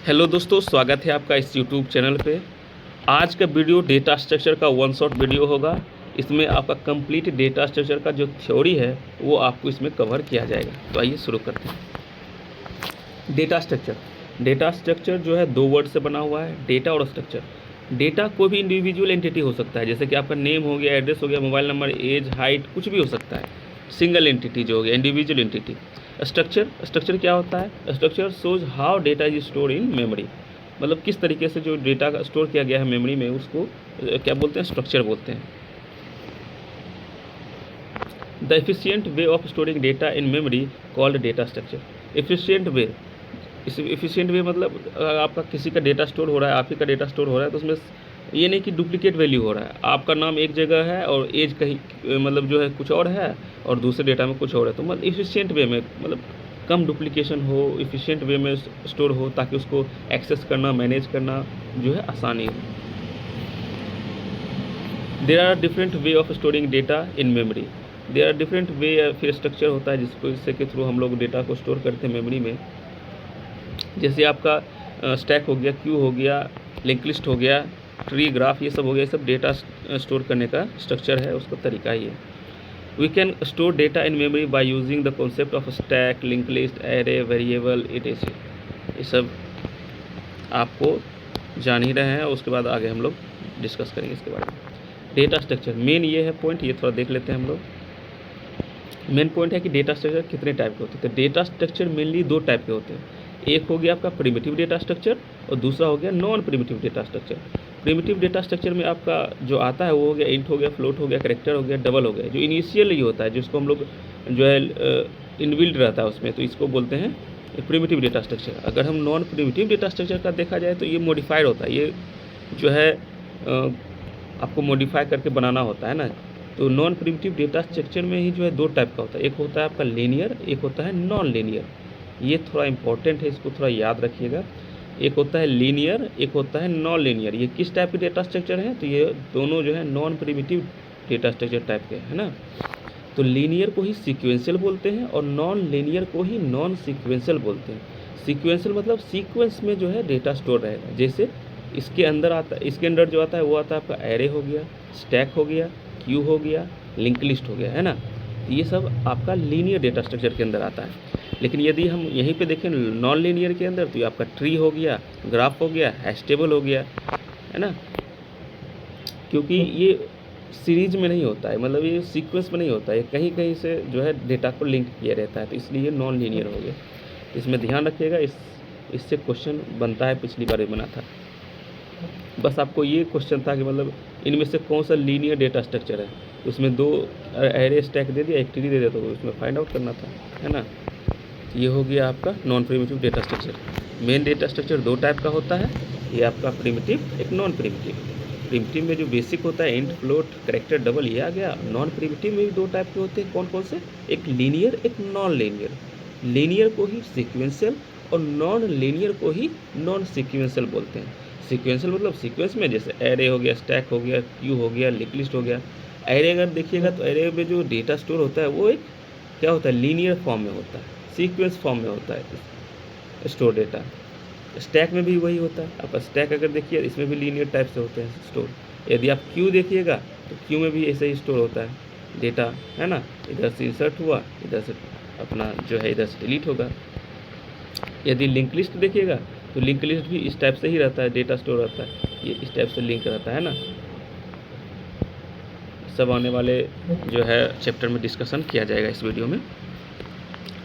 Hello दोस्तों, स्वागत है आपका इस यूट्यूब चैनल पे। आज का वीडियो डेटा स्ट्रक्चर का वन शॉट वीडियो होगा। इसमें आपका कंप्लीट डेटा स्ट्रक्चर का जो थ्योरी है वो आपको इसमें कवर किया जाएगा। तो आइए शुरू करते हैं। डेटा स्ट्रक्चर जो है दो वर्ड से बना हुआ है, डेटा और स्ट्रक्चर। डेटा कोई भी इंडिविजुअल एंटिटी हो सकता है, जैसे कि आपका नेम हो गया, एड्रेस हो गया, मोबाइल नंबर, एज, हाइट, कुछ भी हो सकता है। सिंगल एंटिटी जो हो गया, इंडिविजुअल एंटिटी। स्ट्रक्चर क्या होता है? Structure shows how data is store in memory, मतलब किस तरीके से जो डेटा स्टोर किया गया है मेमोरी में, उसको क्या बोलते हैं? स्ट्रक्चर बोलते हैं। The efficient way of storing data in memory called data structure. Efficient way मतलब आपका किसी का डेटा स्टोर हो रहा है, आप ही का डेटा स्टोर हो रहा है, तो उसमें ये नहीं कि डुप्लीकेट वैल्यू हो रहा है। आपका नाम एक जगह है और एज कहीं मतलब जो है कुछ और है और दूसरे डेटा में कुछ और है। तो मतलब एफिशिएंट वे में मतलब कम डुप्लीकेशन हो, एफिशिएंट वे में स्टोर हो, ताकि उसको एक्सेस करना, मैनेज करना जो है आसानी हो। There are different way of storing data in memory. There are different way, फिर स्ट्रक्चर होता है जिसके थ्रू हम लोग डेटा को स्टोर करते हैं मेमोरी में। जैसे आपका स्टैक हो गया, क्यू हो गया, लिंक लिस्ट हो गया, ट्री, ग्राफ, ये सब हो गया। ये सब डेटा स्टोर करने का स्ट्रक्चर है, उसका तरीका ही है। We can store data in memory by using the concept of stack, link list, array, variable, etc। ये सब आपको जान ही रहे हैं, उसके बाद आगे हम लोग डिस्कस करेंगे इसके बारे में। डेटा स्ट्रक्चर मेन ये है पॉइंट, ये थोड़ा देख लेते हैं हम लोग। मेन पॉइंट है कि डेटा स्ट्रक्चर कितने टाइप के होते हैं। तो डेटा स्ट्रक्चर मेनली दो टाइप के होते हैं। एक हो गया आपका प्रिमिटिव डेटा स्ट्रक्चर और दूसरा हो गया non primitive data structure. Primitive data structure में आपका जो आता है वो हो गया इंट हो गया, फ्लोट हो गया, कैरेक्टर हो गया, डबल हो गया। जो इनिशियल ही होता है, जिसको हम लोग जो है इनबिल्ड रहता है उसमें, तो इसको बोलते हैं प्रिमिटिव डेटा स्ट्रक्चर। अगर हम नॉन प्रिमिटिव डेटा स्ट्रक्चर का देखा जाए तो ये मॉडिफाइड होता है। ये जो है आपको मॉडिफाई करके बनाना होता है ना। तो नॉन प्रिमिटिव डेटा स्ट्रक्चर में ही जो है दो टाइप का होता है। एक होता है आपका लीनियर, एक होता है नॉन लीनियर। ये थोड़ा इंपॉर्टेंट है, इसको थोड़ा याद रखिएगा। एक होता है लीनियर, एक होता है नॉन लीनियर। ये किस टाइप के डेटा स्ट्रक्चर हैं? तो ये दोनों जो है non primitive data structure type के है ना। तो लीनियर को ही सीक्वेंशियल बोलते हैं और नॉन लीनियर को ही नॉन सीक्वेंशियल बोलते हैं। सीक्वेंशियल मतलब सीक्वेंस में जो है डेटा स्टोर रहेगा। जैसे इसके अंदर जो आता है वो आता है आपका एरे हो गया, स्टैक हो गया, क्यू हो गया, लिंक लिस्ट हो गया, है ना। ये सब आपका लीनियर डेटा स्ट्रक्चर के अंदर आता है। लेकिन यदि हम यहीं पे देखें नॉन लीनियर के अंदर, तो ये आपका ट्री हो गया, ग्राफ हो गया, हैश टेबल हो गया, है ना। क्योंकि ये सीरीज में नहीं होता है, मतलब ये सीक्वेंस में नहीं होता है, कहीं कहीं से जो है डेटा को लिंक किया रहता है, तो इसलिए नॉन लीनियर हो गया। इसमें ध्यान रखिएगा, इससे क्वेश्चन बनता है, पिछली बार भी बना था। बस आपको ये क्वेश्चन था कि मतलब इनमें से कौन सा लीनियर डेटा स्ट्रक्चर है। उसमें दो एरे स्टैक दे दिया, एक ट्री दे दिया, तो उसमें फाइंड आउट करना था, है ना। ये हो गया आपका non primitive data structure. Main data structure दो टाइप का होता है, ये आपका प्रिमिटिव, एक नॉन प्रिमिटिव। प्रिमिटिव में जो बेसिक होता है इंट, फ्लोट, कैरेक्टर, डबल, ये आ गया। नॉन प्रिमिटिव में भी दो टाइप के होते हैं, कौन कौन से? एक लीनियर, एक नॉन लीनियर। लीनियर को ही सीक्वेंशियल और नॉन लीनियर को ही नॉन सीक्वेंशियल बोलते हैं। सीक्वेंशियल मतलब सीक्वेंस में, जैसे एरे हो गया, स्टैक हो गया, क्यू हो गया, लिंक लिस्ट हो गया। एरे अगर देखिएगा तो एरे में जो डेटा स्टोर होता है वो एक क्या होता है? लीनियर फॉर्म में होता है, सीक्वेंस फॉर्म में होता है स्टोर डेटा। स्टैक में भी वही होता है। आपका स्टैक अगर देखिए, इसमें भी लीनियर टाइप से होते हैं स्टोर। यदि आप क्यू देखिएगा तो क्यू में भी ऐसे ही स्टोर होता है डेटा, है ना। इधर से इंसर्ट हुआ, इधर से अपना जो है इधर से डिलीट होगा। यदि लिंक लिस्ट देखिएगा तो लिंक लिस्ट भी इस टाइप से ही रहता है, डेटा स्टोर रहता है, ये इस टाइप से लिंक रहता है ना। सब आने वाले जो है चैप्टर में डिस्कशन किया जाएगा इस वीडियो में।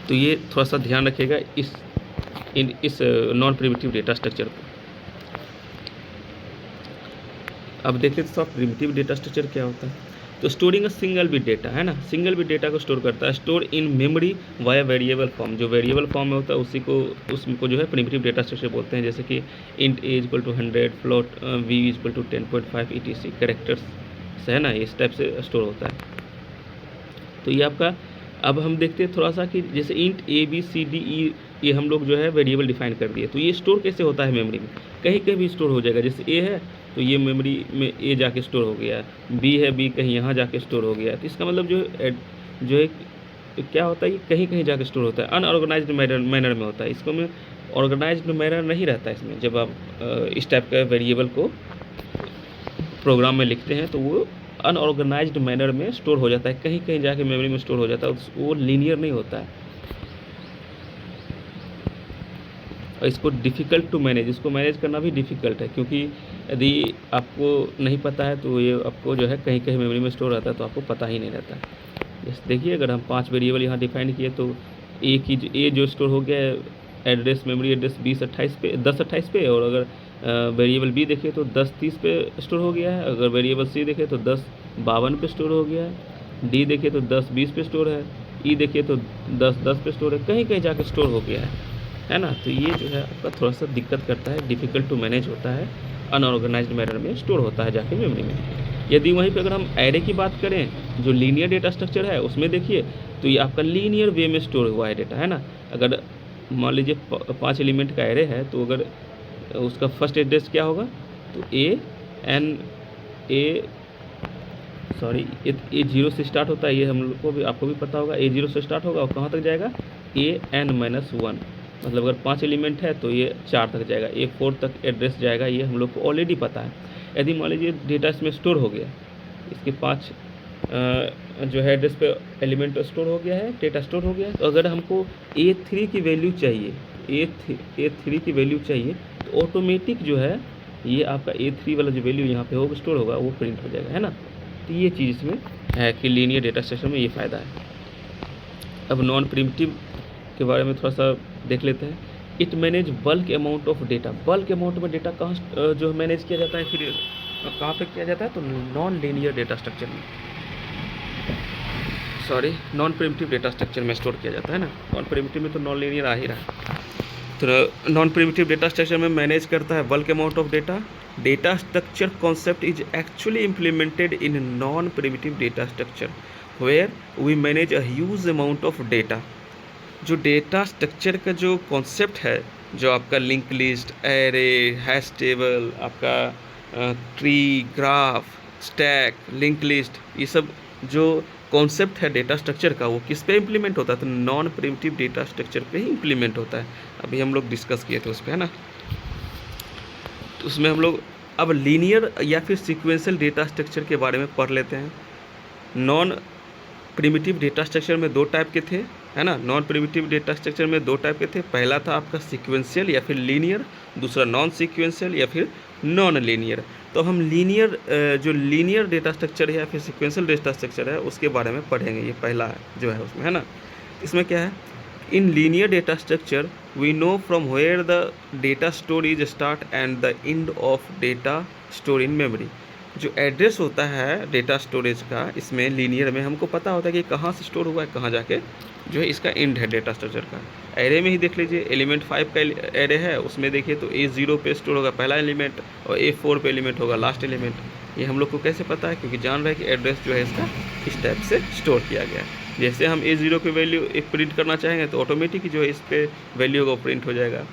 तो ये थोड़ा सा ध्यान रखिएगा इस नॉन प्रिमिटिव डेटा स्ट्रक्चर को। अब देखते हैं तो प्रिमिटिव डेटा स्ट्रक्चर क्या होता है। तो storing a single bit data, है ना, सिंगल बिट डेटा को स्टोर करता है। Store in memory via variable form, जो वेरिएबल फॉर्म में होता है उसको जो है प्रिमिटिव डेटा स्ट्रक्चर बोलते हैं। जैसे कि int a equal to 100, float v equal to 10.5 etc, characters से, है ना, इस टाइप से स्टोर होता है। तो ये आपका, अब हम देखते हैं थोड़ा सा कि जैसे int a b c d e, ये हम लोग जो है वेरिएबल डिफाइन कर दिए। तो ये स्टोर कैसे होता है मेमोरी में? कहीं कहीं भी स्टोर हो जाएगा। जैसे ए है तो ये मेमोरी में ए जाके स्टोर हो गया, बी है, बी कहीं यहाँ जाके स्टोर हो गया। तो इसका मतलब जो है क्या होता है, ये कहीं कहीं जाके स्टोर होता है, अनऑर्गेनाइज्ड मैनर में होता है। इसको में ऑर्गेनाइज्ड मैनर नहीं रहता है इसमें। जब आप इस टाइप का वेरिएबल को प्रोग्राम में लिखते हैं तो वो अनऑर्गेनाइज्ड मैनर में स्टोर हो जाता है, कहीं कहीं जाके मेमोरी में स्टोर हो जाता है, वो लीनियर नहीं होता है। और इसको डिफ़िकल्ट टू मैनेज, इसको मैनेज करना भी डिफ़िकल्ट है, क्योंकि यदि आपको नहीं पता है तो ये आपको जो है कहीं कहीं मेमोरी में स्टोर रहता है, तो आपको पता ही नहीं रहता है। जैसे देखिए, अगर हम 5 वेरिएबल यहाँ डिफाइन किए तो ए जो स्टोर हो गया है एड्रेस, मेमोरी एड्रेस 1028 पे, और अगर वेरिएबल बी देखें तो 1030 पे स्टोर हो गया है, अगर वेरिएबल सी देखें तो 1052 पे स्टोर हो गया है, डी देखें तो 1020 पे स्टोर है, ई देखिए तो 1010 पे स्टोर है, कहीं कहीं जाके स्टोर हो गया है ना। तो ये जो है आपका थोड़ा सा दिक्कत करता है, डिफ़िकल्ट टू मैनेज होता है, अनऑर्गेनाइज्ड मैनर में स्टोर होता है जाके मेमोरी में। यदि वहीं पे अगर हम एरे की बात करें, जो लीनियर डेटा स्ट्रक्चर है, उसमें देखिए तो ये आपका लीनियर वे में स्टोर हुआ है डेटा, है ना। अगर मान लीजिए 5 एलिमेंट का एरे है, तो अगर उसका फर्स्ट एड्रेस क्या होगा, तो ए 0 से स्टार्ट होता है, ये हम लोग को भी, आपको भी पता होगा, A0 से स्टार्ट होगा और कहाँ तक जाएगा, AN-1। मतलब अगर 5 एलिमेंट है तो ये 4 तक जाएगा, A4 तक एड्रेस जाएगा, ये हम लोग को ऑलरेडी पता है। यदि मान लीजिए डेटा इसमें स्टोर हो गया, इसके 5 जो है एड्रेस पे एलिमेंट स्टोर हो गया है, डेटा स्टोर हो गया है, तो अगर हमको A3 की वैल्यू चाहिए, A3 की वैल्यू चाहिए, तो ऑटोमेटिक जो है ये आपका A3 वाला जो वैल्यू यहाँ पे होगा स्टोर होगा, वो प्रिंट हो जाएगा, है ना। तो ये चीज़ इसमें है कि लीनियर डेटा स्ट्रक्चर में ये फ़ायदा है। अब नॉन प्रिमिटिव के बारे में थोड़ा सा देख लेते हैं। It manage bulk amount of data. Bulk amount में डेटा कहाँ जो मैनेज किया जाता है, फिर कहाँ पे किया जाता है, तो नॉन लीनियर डेटा स्ट्रक्चर में, नॉन प्रिमिटिव डेटा स्ट्रक्चर में स्टोर किया जाता है ना। नॉन प्रिमिटिव में तो नॉन लीनियर आ ही रहा है। तो नॉन प्रिमिटिव डेटा स्ट्रक्चर में मैनेज करता है bulk amount of data. Data structure concept is actually implemented in non primitive data structure where we manage a huge amount of data. जो data structure का जो concept है, जो आपका link list, array, hash table, आपका tree, graph, stack, link list, ये सब जो कॉन्सेप्ट है डेटा स्ट्रक्चर का, वो किस पे इम्प्लीमेंट होता है, तो नॉन प्रिमिटिव डेटा स्ट्रक्चर पे ही इम्प्लीमेंट होता है। अभी हम लोग डिस्कस किए थे उस पर, है ना। तो उसमें हम लोग अब लीनियर या फिर सीक्वेंशियल डेटा स्ट्रक्चर के बारे में पढ़ लेते हैं। नॉन प्रिमिटिव डेटा स्ट्रक्चर में 2 टाइप के थे, है ना। नॉन प्रिमिटिव डेटा स्ट्रक्चर में 2 टाइप के थे। पहला था आपका सीक्वेंशियल या फिर लीनियर, दूसरा नॉन सीक्वेंशियल या फिर नॉन लीनियर। तो हम लीनियर जो लीनियर डेटा स्ट्रक्चर है या फिर सीक्वेंशियल डेटा स्ट्रक्चर है, उसके बारे में पढ़ेंगे। ये पहला जो है उसमें, है ना। इसमें क्या है, in linear data structure we know from where the data store is start and the end of data store in memory. जो एड्रेस होता है डेटा स्टोरेज का, इसमें लीनियर में हमको पता होता है कि कहाँ से स्टोर हुआ है, कहाँ जाके जो है इसका एंड है डेटा स्ट्रक्चर का। एरे में ही देख लीजिए, एलिमेंट 5 का एरे है, उसमें देखिए तो A0 पे स्टोर होगा पहला एलिमेंट और A4 पे एलिमेंट होगा लास्ट एलिमेंट। ये हम लोग को कैसे पता है, क्योंकि जान रहे हैं कि एड्रेस जो है इसका इस टाइप से स्टोर किया गया है। जैसे हम A0 पे वैल्यू एक प्रिंट करना चाहेंगे तो ऑटोमेटिक जो है इस पर वैल्यू होगा प्रिंट हो जाएगा।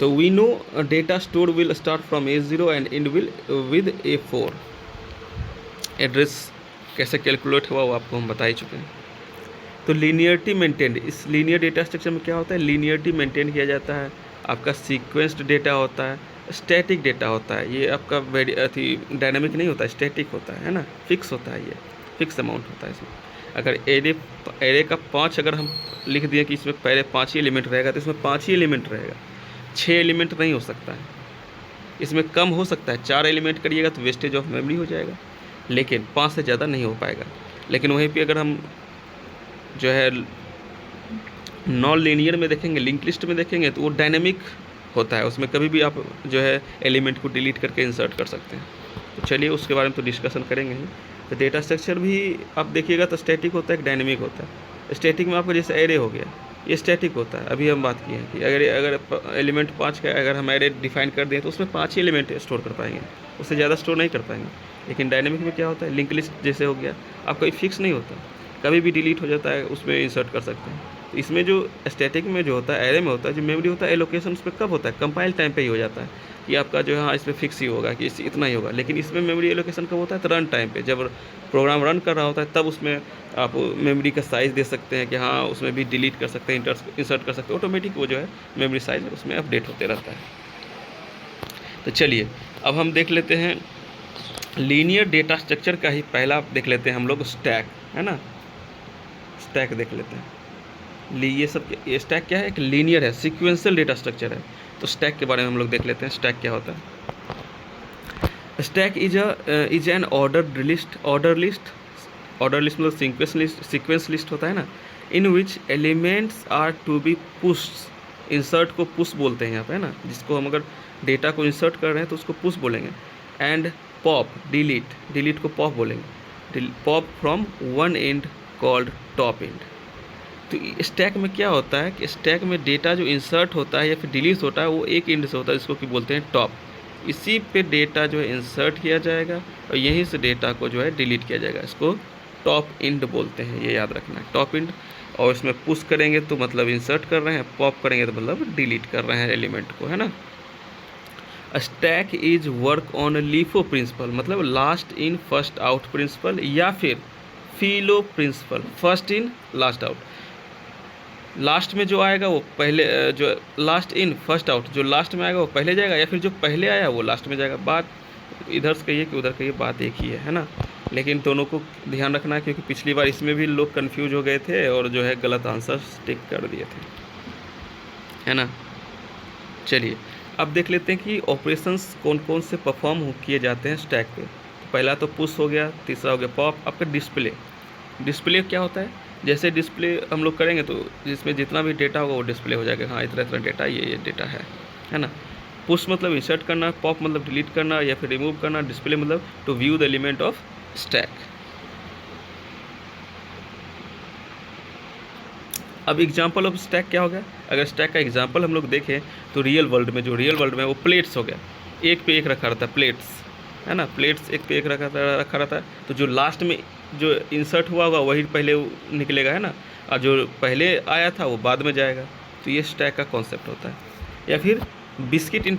तो we know data store will start from A0 and and will with A4। Address कैसे कैलकुलेट हुआ वो आपको हम बता ही चुके हैं। तो लीनियरिटी मेंटेन, इस लीनियर डेटा स्ट्रक्चर में क्या होता है, लीनियरिटी मेंटेन किया जाता है। आपका सीक्वेंस्ड डेटा होता है, स्टैटिक डेटा होता है। ये आपका डायनामिक नहीं होता है, स्टैटिक होता है ना, फिक्स होता है, ये फिक्स अमाउंट होता है इसमें। अगर एरे का 5 अगर हम लिख दिए कि इसमें पहले 5 ही एलिमेंट रहेगा, तो इसमें 5 ही एलिमेंट रहेगा, 6 एलिमेंट नहीं हो सकता है। इसमें कम हो सकता है, 4 एलिमेंट करिएगा तो वेस्टेज ऑफ मेमोरी हो जाएगा, लेकिन 5 से ज़्यादा नहीं हो पाएगा। लेकिन वहीं पे अगर हम जो है नॉन लीनियर में देखेंगे, लिंक लिस्ट में देखेंगे, तो वो डायनेमिक होता है, उसमें कभी भी आप जो है एलिमेंट को डिलीट करके इंसर्ट कर सकते हैं। तो चलिए उसके बारे में तो डिस्कशन करेंगे ही। तो डेटा स्ट्रक्चर भी आप देखिएगा तो स्टैटिक होता है, एक डायनेमिक होता है। स्टैटिक में आपका जैसे एरे हो गया, ये स्टैटिक होता है। अभी हम बात किए हैं कि अगर एलिमेंट 5 का अगर हम एरे डिफाइन कर दें तो उसमें 5 ही एलिमेंट स्टोर कर पाएंगे, उससे ज़्यादा स्टोर नहीं कर पाएंगे। लेकिन डायनेमिक में क्या होता है, लिंक लिस्ट जैसे हो गया, आपका कोई फिक्स नहीं होता, कभी भी डिलीट हो जाता है, उसमें इंसर्ट कर सकते हैं। तो इसमें जो स्टैटिक में जो होता है, एरे में होता है, जो मेमोरी होता है एलोकेशन उस पर कब होता है, कंपाइल टाइम पे ही हो जाता है। कि आपका जो है हाँ इसमें फिक्स ही होगा कि इतना ही होगा। लेकिन इसमें मेमोरी एलोकेशन कब होता है? तो रन टाइम पे, जब प्रोग्राम रन कर रहा होता है तब उसमें आप मेमोरी का साइज़ दे सकते हैं कि हाँ उसमें भी डिलीट कर सकते हैं, इंसर्ट कर सकते हैं। ऑटोमेटिक वो जो है मेमोरी साइज़ उसमें अपडेट होते रहता है। तो चलिए अब हम देख लेते हैं लीनियर डेटा स्ट्रक्चर का ही पहला देख लेते हैं हम लोग, स्टैक, है ना। स्टैक देख लेते हैं। ये स्टैक क्या है? एक लीनियर है, सीक्वेंशियल डेटा स्ट्रक्चर है। तो स्टैक के बारे में हम लोग देख लेते हैं, स्टैक क्या होता है। Stack is an order list मतलब सीक्वेंस लिस्ट होता है ना, in which elements are to be pushed. Insert को पुश बोलते हैं यहाँ पे, है ना, जिसको हम अगर डेटा को इंसर्ट कर रहे हैं तो उसको पुश बोलेंगे। एंड पॉप, डिलीट को पॉप बोलेंगे। Pop from one and called top and. तो स्टैक में क्या होता है कि स्टैक में डेटा जो इंसर्ट होता है या फिर डिलीट होता है वो एक एंड से होता है, जिसको कि बोलते हैं टॉप। इसी पे डेटा जो है इंसर्ट किया जाएगा और यहीं से डेटा को जो है डिलीट किया जाएगा। इसको टॉप एंड बोलते हैं, ये याद रखना है, टॉप एंड। और इसमें पुश करेंगे तो मतलब इंसर्ट कर रहे हैं, पॉप करेंगे तो मतलब डिलीट कर रहे हैं एलिमेंट को, है ना। Stack is work on LIFO principle, मतलब last in first out principle, या फिर FILO principle, first in last out. Last में जो आएगा वो पहले, जो लास्ट इन फर्स्ट आउट, जो लास्ट में आएगा वो पहले जाएगा, या फिर जो पहले आया वो लास्ट में जाएगा। बात इधर से कहिए कि उधर कहिए, बात एक ही है ना। लेकिन दोनों को ध्यान रखना है, क्योंकि पिछली बार इसमें भी लोग कंफ्यूज हो गए थे और जो है गलत आंसर टिक कर दिए थे, है ना। चलिए अब देख लेते हैं कि ऑपरेशंस कौन कौन से परफॉर्म किए जाते हैं स्टैक पे। तो पहला तो पुश हो गया, तीसरा हो गया पॉप। आपका डिस्प्ले क्या होता है? जैसे डिस्प्ले हम लोग करेंगे तो जिसमें जितना भी डेटा होगा वो डिस्प्ले हो जाएगा, हाँ इतना इतना डेटा, ये डेटा है ना। पुश मतलब इंसर्ट करना, पॉप मतलब डिलीट करना या फिर रिमूव करना, डिस्प्ले मतलब to view the element of stack. अब एग्जांपल ऑफ स्टैक क्या हो गया? अगर स्टैक का एग्जांपल हम लोग देखें तो रियल वर्ल्ड में वो प्लेट्स हो गया, एक पे एक रखा रहता है, प्लेट्स, है ना। प्लेट्स एक पे एक रखा रहता है। तो जो लास्ट में जो इंसर्ट हुआ होगा वही पहले निकलेगा, है ना, और जो पहले आया था वो बाद में जाएगा। तो ये स्टैक का कॉन्सेप्ट होता है। या फिर बिस्किट इन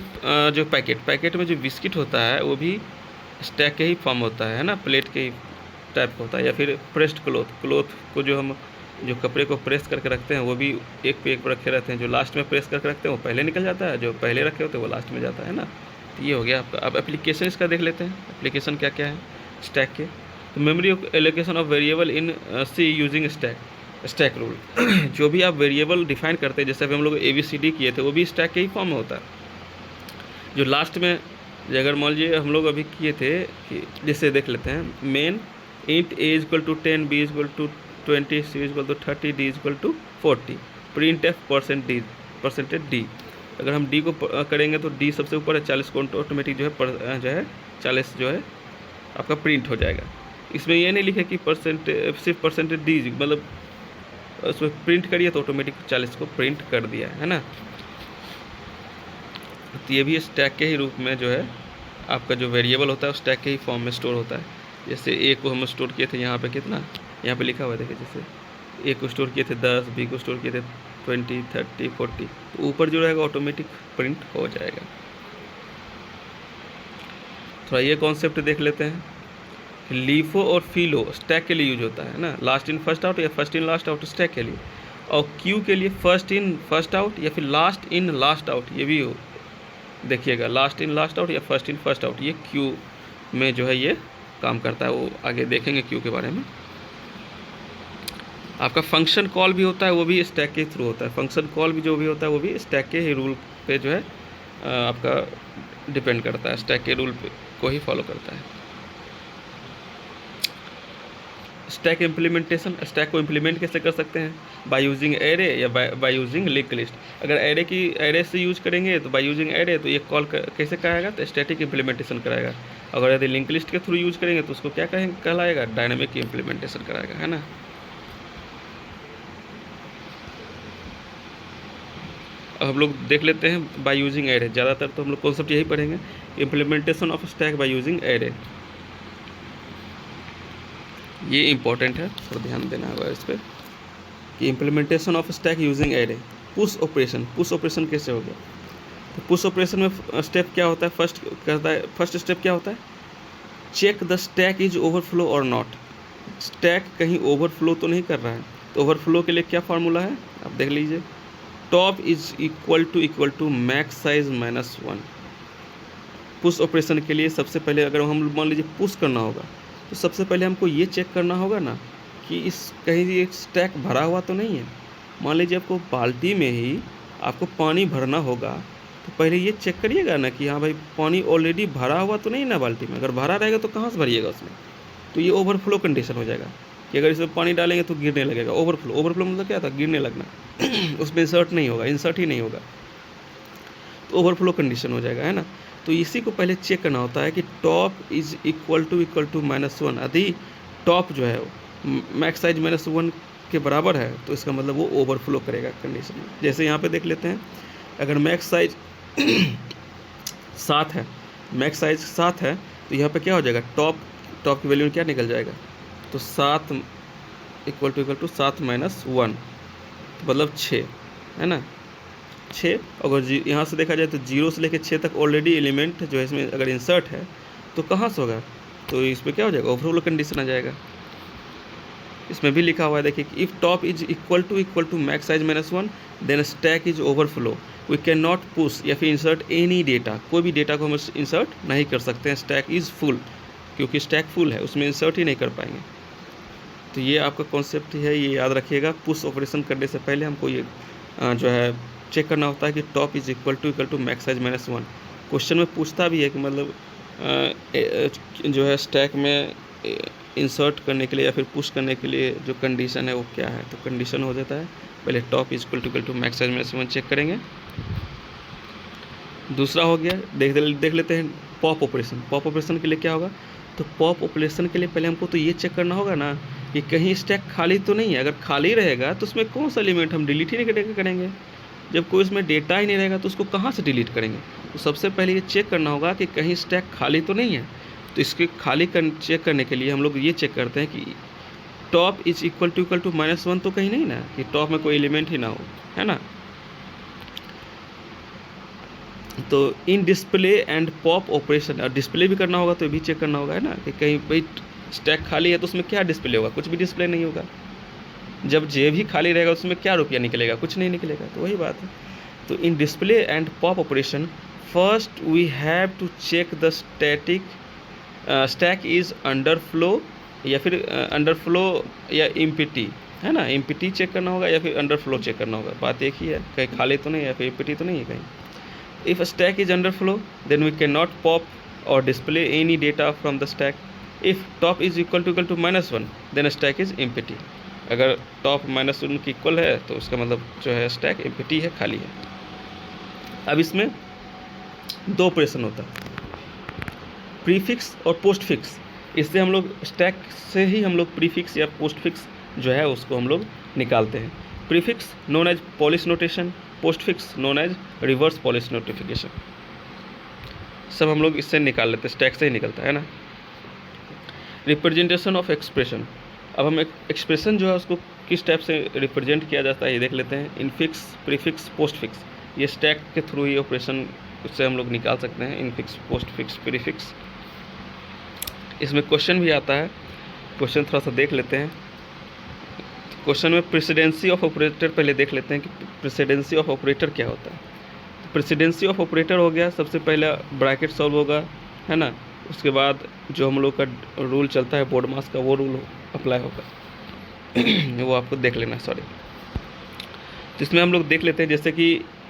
जो पैकेट में जो बिस्किट होता है वो भी स्टैक के ही फॉर्म होता है ना, प्लेट के ही टाइप का होता है। या फिर प्रेस्ड क्लोथ को जो कपड़े को प्रेस करके रखते हैं वो भी एक पे एक रखे रहते हैं। जो लास्ट में प्रेस करके रखते हैं वो पहले निकल जाता है, जो पहले रखे होते हैं वो लास्ट में जाता है ना। तो ये हो गया आपका। अब एप्लीकेशन इसका देख लेते हैं, एप्लीकेशन क्या क्या है स्टैक के। तो memory allocation of variable in C using stack rule. जो भी आप वेरिएबल डिफाइन करते हैं, जैसे अभी हम लोग ABCD किए थे, वो भी स्टैक के ही फॉर्म में होता है। जो लास्ट में अगर मान लीजिए हम लोग अभी किए थे कि जैसे देख लेते हैं, main int a equal to 10, b equal to 20, c equal to 30, d equal to 40, print f percentage d। अगर हम d को करेंगे तो d सबसे ऊपर है, 40 को ऑटोमेटिक जो है 40 जो है आपका प्रिंट हो जाएगा। इसमें ये नहीं लिखे कि सिर्फ परसेंटेज d, मतलब उसमें प्रिंट करिए तो ऑटोमेटिक 40 को प्रिंट कर दिया, है ना। तो ये भी स्टैक के ही रूप में जो है आपका जो वेरिएबल होता है उस स्टैक के ही फॉर्म में स्टोर होता है। जैसे ए को हम स्टोर किए थे यहाँ पे कितना, यहाँ पे लिखा हुआ है देखिए, जैसे ए को स्टोर किए थे 10, बी को स्टोर किए थे 20, 30, 40, तो ऊपर जो रहेगा ऑटोमेटिक प्रिंट हो जाएगा। थोड़ा ये कॉन्सेप्ट देख लेते हैं। लीफो और फिलो स्टैक के लिए यूज होता है ना, लास्ट इन फर्स्ट आउट या first in last out stack के लिए। और क्यू के लिए फर्स्ट इन फर्स्ट आउट या फिर लास्ट इन लास्ट आउट, ये भी देखिएगा, लास्ट इन लास्ट आउट या फर्स्ट इन फर्स्ट आउट, ये क्यू में जो है ये काम करता है। वो आगे देखेंगे क्यू के बारे में। आपका फंक्शन कॉल भी होता है, वो भी स्टैक के थ्रू होता है। फंक्शन कॉल भी जो भी होता है वो भी स्टैक के ही रूल पे जो है आपका डिपेंड करता है, स्टैक के रूल पे को ही फॉलो करता है। स्टैक इम्प्लीमेंटेशन, स्टैक को इम्प्लीमेंट कैसे कर सकते हैं? बाय यूजिंग एरे या बाय यूजिंग लिंक लिस्ट। अगर एरे से यूज करेंगे तो बाय यूजिंग एरे, तो ये कॉल कैसे कराएगा? तो स्टैटिक इम्प्लीमेंटेशन कराएगा। अगर यदि लिंक लिस्ट के थ्रू यूज करेंगे तो उसको क्या कहलाएगा? डायनामिक इम्प्लीमेंटेशन कराएगा, है ना। अब हम लोग देख लेते हैं बाय यूजिंग एरे। ज़्यादातर तो हम लोग कॉन्सेप्ट यही पढ़ेंगे, implementation of stack by using array. ये इंपॉर्टेंट है, थोड़ा ध्यान देना होगा इस पर कि implementation of stack using array. Push operation कैसे हो गया? तो पुश ऑपरेशन में स्टेप क्या होता है, फर्स्ट स्टेप क्या होता है, check the stack is overflow और नॉट। स्टैक कहीं ओवरफ्लो तो नहीं कर रहा है। तो ओवरफ्लो के लिए क्या फार्मूला है आप देख लीजिए, top is equal to max size -1। Push operation के लिए सबसे पहले अगर हम मान लीजिए पुश करना होगा तो सबसे पहले हमको ये चेक करना होगा ना कि इस कहीं ये स्टैक भरा हुआ तो नहीं है। मान लीजिए आपको बाल्टी में ही आपको पानी भरना होगा तो पहले ये चेक करिएगा ना कि हाँ भाई पानी ऑलरेडी भरा हुआ तो नहीं ना बाल्टी में। अगर भरा रहेगा तो कहाँ से भरिएगा उसमें, तो ये ओवरफ्लो कंडीशन हो जाएगा कि अगर इसमें पानी डालेंगे तो गिरने लगेगा। ओवरफ्लो मतलब क्या था, गिरने लगना उसमें इंसर्ट ही नहीं होगा, तो ओवरफ्लो कंडीशन हो जाएगा, है ना। तो इसी को पहले चेक करना होता है कि टॉप इज इक्वल टू -1। यदि टॉप जो है मैक्स साइज -1 के बराबर है तो इसका मतलब वो ओवरफ्लो करेगा कंडीशन में। जैसे यहाँ पे देख लेते हैं, अगर मैक्स साइज 7 है, मैक्स साइज 7 है तो यहाँ पे क्या हो जाएगा, टॉप की वैल्यू क्या निकल जाएगा, तो 7 इक्वल टू 7 -1 तो मतलब 6, है ना। 6 अगर यहाँ से देखा जाए तो 0 से लेकर 6 तक ऑलरेडी एलिमेंट जो है इसमें अगर इंसर्ट है तो कहाँ से होगा, तो इस पर क्या हो जाएगा, ओवरफ्लो कंडीशन आ जाएगा। इसमें भी लिखा हुआ है देखिए, if top is equal to max size -1 then stack is overflow, we can not push या फिर इंसर्ट एनी डेटा, कोई भी डेटा को हम इंसर्ट नहीं कर सकते हैं। स्टैक इज़ फुल, क्योंकि स्टैक फुल है उसमें इंसर्ट ही नहीं कर पाएंगे। तो ये आपका कॉन्सेप्ट है, ये याद रखिएगा। पुश ऑपरेशन करने से पहले हमको ये जो है चेक करना होता है कि top is equal to max size -1। Question में पूछता भी है कि मतलब जो है स्टैक में इंसर्ट करने के लिए या फिर पुश करने के लिए जो कंडीशन है वो क्या है, तो कंडीशन हो जाता है पहले top is equal to max size -1 check करेंगे। दूसरा हो गया, देख लेते हैं पॉप ऑपरेशन। पॉप ऑपरेशन के लिए क्या होगा, तो पॉप ऑपरेशन के लिए पहले हमको तो ये चेक करना होगा ना कि कहीं स्टैक खाली तो नहीं है। अगर खाली रहेगा तो उसमें कौन सा एलिमेंट हम डिलीट ही नहीं करेंगे। जब कोई उसमें डेटा ही नहीं रहेगा तो उसको कहाँ से डिलीट करेंगे। तो सबसे पहले ये चेक करना होगा कि कहीं स्टैक खाली तो नहीं है। तो इसके चेक करने के लिए हम लोग ये चेक करते हैं कि टॉप इज इक्वल टू -1 तो कहीं नहीं ना, कि टॉप में कोई एलिमेंट ही ना हो, है ना। तो in display and pop operation, और डिस्प्ले भी करना होगा तो भी चेक करना होगा, है ना, कि कहीं भाई स्टैक खाली है तो उसमें क्या डिस्प्ले होगा, कुछ भी डिस्प्ले नहीं होगा। जब जे भी खाली रहेगा उसमें क्या रुपया निकलेगा, कुछ नहीं निकलेगा। तो वही बात है। तो in display and pop operation first we have to check the stack is underflow या फिर अंडर फ्लो या इम्पिटी, है ना। इम्पिटी चेक करना होगा या फिर अंडर फ्लो चेक करना होगा, बात एक ही है, कहीं खाली तो नहीं है, फिर इम्पिटी तो नहीं है कहीं। If stack is underflow then we can not pop or display any data from the stack. If top is equal to -1 then stack is empty. अगर टॉप -1 की इक्वल है तो उसका मतलब जो है स्टैक एम्प्टी है, खाली है। अब इसमें 2 ऑपरेशन होता है, प्रीफिक्स और पोस्टफिक्स। इससे हम लोग स्टैक से ही हम लोग प्रीफिक्स या पोस्टफिक्स जो है उसको हम लोग निकालते हैं। Prefix known as Polish notation, postfix known as reverse Polish notification. सब हम लोग इससे निकाल लेते हैं, स्टैक से ही निकलता है ना। Representation of expression. अब हम एक एक्सप्रेशन जो है उसको किस टाइप से रिप्रेजेंट किया जाता है ये देख लेते हैं। इनफिक्स, प्रीफिक्स, पोस्टफिक्स, ये स्टैक के थ्रू ही ऑपरेशन उससे हम लोग निकाल सकते हैं। Infix, postfix, prefix. इसमें क्वेश्चन भी आता है, क्वेश्चन थोड़ा सा देख लेते हैं। क्वेश्चन में प्रेसिडेंसी ऑफ ऑपरेटर पहले देख लेते हैं कि प्रेसिडेंसी ऑफ ऑपरेटर क्या होता है। तो प्रेसिडेंसी ऑफ ऑपरेटर हो गया, सबसे पहला ब्रैकेट सॉल्व होगा, है ना। उसके बाद जो हम लोग का रूल चलता है बोर्ड मास का, वो रूल अप्लाई होगा वो आपको देख लेना, सॉरी। जिसमें हम लोग देख लेते हैं, जैसे कि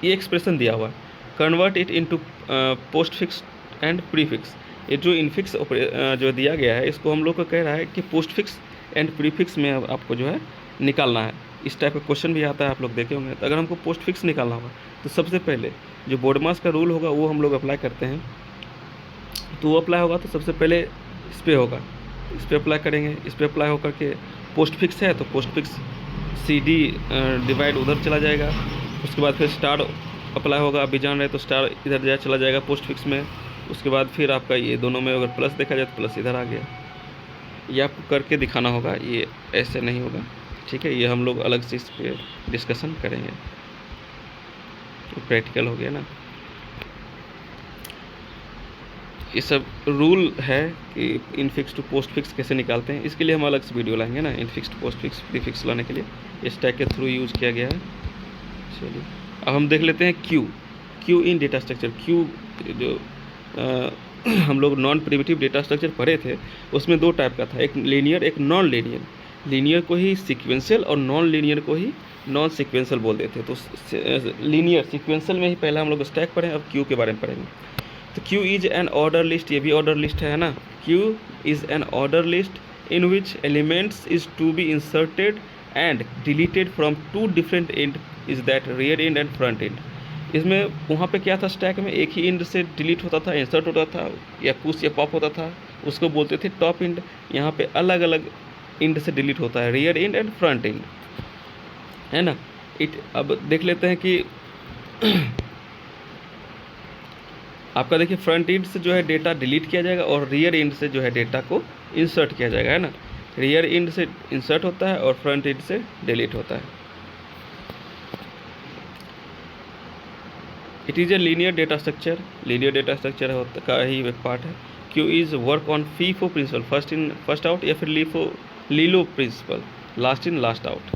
ये एक्सप्रेशन दिया हुआ है, convert it into postfix and prefix. ये जो इनफिक्स जो दिया गया है इसको हम लोग को कह रहा है कि पोस्टफिक्स एंड प्रीफिक्स में आपको जो है निकालना है। इस टाइप का क्वेश्चन भी आता है, आप लोग देखे होंगे। तो अगर हमको पोस्टफिक्स निकालना होगा तो सबसे पहले जो बोर्ड मास का रूल होगा वो हम लोग अप्लाई करते हैं। तो वो अप्लाई होगा तो सबसे पहले इस पर होगा, इस पर अप्लाई करेंगे। इस पर अप्लाई होकर के पोस्टफिक्स है तो पोस्टफिक्स CD डिवाइड उधर चला जाएगा। उसके बाद फिर स्टार अप्लाई होगा, अभी जान रहे तो स्टार इधर चला जाएगा पोस्टफिक्स में। उसके बाद फिर आपका ये दोनों में अगर प्लस देखा जाए तो प्लस इधर आ गया। ये आपको करके दिखाना होगा, ये ऐसे नहीं होगा, ठीक है। ये हम लोग अलग से इस पर डिस्कशन करेंगे, तो प्रैक्टिकल हो गया ना। ये सब रूल है कि इनफिक्स टू पोस्ट फिक्स कैसे निकालते हैं, इसके लिए हम अलग से वीडियो लाएंगे ना। Infix to postfix prefix लाने के लिए स्टैक के थ्रू यूज़ किया गया है। चलिए अब हम देख लेते हैं Q in data structure. Q जो हम लोग नॉन प्रिमिटिव डेटा स्ट्रक्चर पढ़े थे उसमें दो टाइप का था, एक लीनियर एक नॉन लीनियर। लीनियर को ही सीक्वेंशियल और नॉन लीनियर को ही नॉन सीक्वेंशियल बोल देते। तो लीनियर सीक्वेंशियल में ही पहला हम लोग स्टैक पढ़ें, अब क्यू के बारे में पढ़ेंगे। तो queue is an order list, ये भी ऑर्डर लिस्ट है ना। Queue is an order list in which elements is to be inserted and deleted from two different end, is that rear end and front end. इसमें वहाँ पे क्या था, stack में एक ही एंड से डिलीट होता था, इंसर्ट होता था, या पुश या पॉप होता था, उसको बोलते थे टॉप एंड। यहाँ पे अलग अलग एंड से डिलीट होता है, rear end and front and, है ना। अब देख लेते हैं कि आपका देखिए फ्रंट एंड से जो है डेटा डिलीट किया जाएगा और रियर एंड से जो है डेटा को इंसर्ट किया जाएगा, है ना। रियर एंड से इंसर्ट होता है और फ्रंट एंड से डिलीट होता है। It is a linear data structure, linear data structure का ही एक पार्ट है। Queue is work on FIFO principle, first in first out, या फिर LILO principle, last in last out.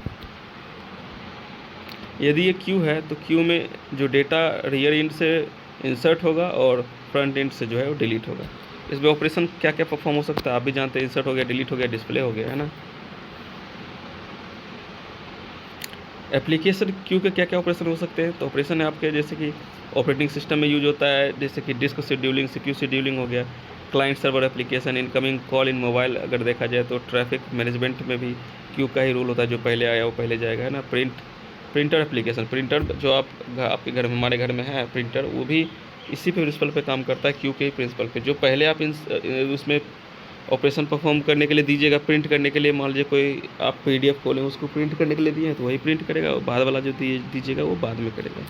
यदि ये क्यू है तो क्यू में जो डेटा रियर एंड से इंसर्ट होगा और फ्रंट एंड से जो है वो डिलीट होगा। इसमें ऑपरेशन क्या क्या परफॉर्म हो सकता है आप भी जानते हैं, इंसर्ट हो गया, डिलीट हो गया, डिस्प्ले हो गया, है ना। एप्लीकेशन क्यू के क्या क्या ऑपरेशन हो सकते हैं, तो ऑपरेशन है आपके जैसे कि ऑपरेटिंग सिस्टम में यूज होता है, जैसे कि डिस्क शेड्यूलिंग, सीपीयू शेड्यूलिंग हो गया, client server application, incoming call in mobile. अगर देखा जाए तो ट्रैफिक मैनेजमेंट में भी क्यू का ही रूल होता है, जो पहले आया वो पहले जाएगा, है ना। प्रिंटर एप्लीकेशन, प्रिंटर जो आपके घर में, हमारे घर में है प्रिंटर, वो भी इसी प्रिंसिपल पे काम करता है, क्यू के ही प्रिंसिपल पे। जो पहले आप उसमें ऑपरेशन परफॉर्म करने के लिए दीजिएगा, प्रिंट करने के लिए, मान लीजिए कोई आप पीडीएफ खोलें उसको प्रिंट करने के लिए दिए हैं तो वही प्रिंट करेगा, और बाद वाला जो दीजिएगा वो बाद में करेगा।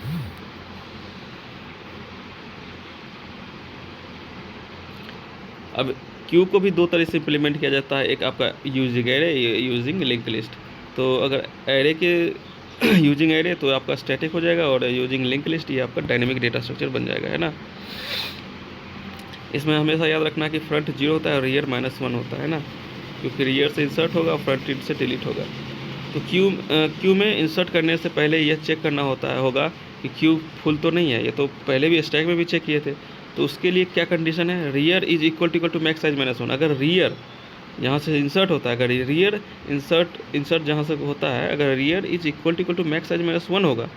अब क्यू को भी दो तरह से इम्प्लीमेंट किया जाता है, एक आपका using array, using link list. तो अगर एरे के यूजिंग एरे तो आपका स्टैटिक हो जाएगा, और यूजिंग लिंक लिस्ट ये आपका डायनेमिक डेटा स्ट्रक्चर बन जाएगा, है ना। इसमें हमेशा याद रखना है कि फ्रंट 0 होता है और रियर -1 होता है ना, क्योंकि रियर से इंसर्ट होगा और फ्रंट एंड से डिलीट होगा। तो क्यू में इंसर्ट करने से पहले यह चेक करना होगा कि क्यू फुल तो नहीं है। ये तो पहले भी स्टैक में भी चेक किए थे। तो उसके लिए क्या कंडीशन है, rear is equal to max size -1। अगर रियर यहाँ से इंसर्ट होता है, अगर रियर इंसर्ट जहाँ से होता है, अगर rear is equal to max size -1 होगा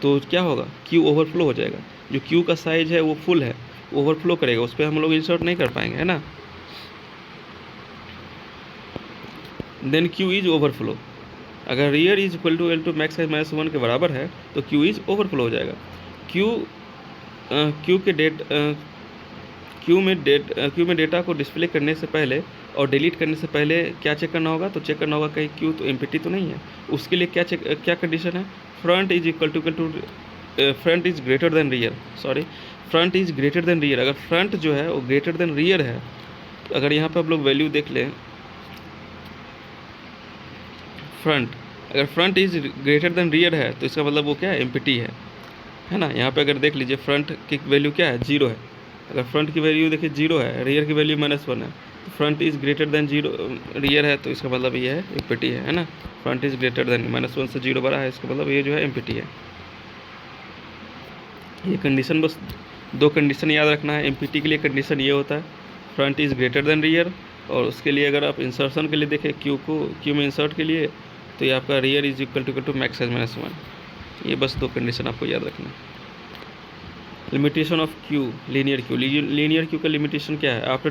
तो क्या होगा, क्यू ओवरफ्लो हो जाएगा। जो क्यू का साइज है वो फुल है, ओवरफ्लो करेगा, उस पर हम लोग इंसर्ट नहीं कर पाएंगे, है ना। Then queue is overflow. अगर rear is equal to max size -1 के बराबर है तो क्यू इज ओवरफ्लो हो जाएगा। क्यू में डेटा को डिस्प्ले करने से पहले और डिलीट करने से पहले क्या चेक करना होगा, तो चेक करना होगा कहीं क्यू तो एम्प्टी तो नहीं है। उसके लिए क्या कंडीशन है, front is equal to front is greater than rear, front is greater than rear. अगर फ्रंट जो है वो ग्रेटर देन रियर है, तो अगर यहाँ पे आप लोग वैल्यू देख लें, अगर front is greater than rear है तो इसका मतलब वो क्या है, एम्प्टी है ना। यहाँ पे अगर देख लीजिए फ्रंट की वैल्यू क्या है, 0 है। अगर फ्रंट की वैल्यू देखिए 0 है, रियर की वैल्यू -1 है, तो front is greater then 0 rear है, तो इसका मतलब ये है एम्प्टी है ना। फ्रंट इज ग्रेटर देन -1 से 0 बड़ा है, इसका मतलब ये जो है एम्प्टी है। ये कंडीशन, बस 2 कंडीशन याद रखना है। एम्प्टी के लिए कंडीशन ये होता है, front is greater than rear, और उसके लिए अगर आप इंसर्शन के लिए देखें क्यू में इंसर्ट के लिए, तो ये आपका rear is equal to max size -1। ये बस 2 कंडीशन आपको याद रखना है। Limitation of queue, linear queue का लिमिटेशन क्या है, after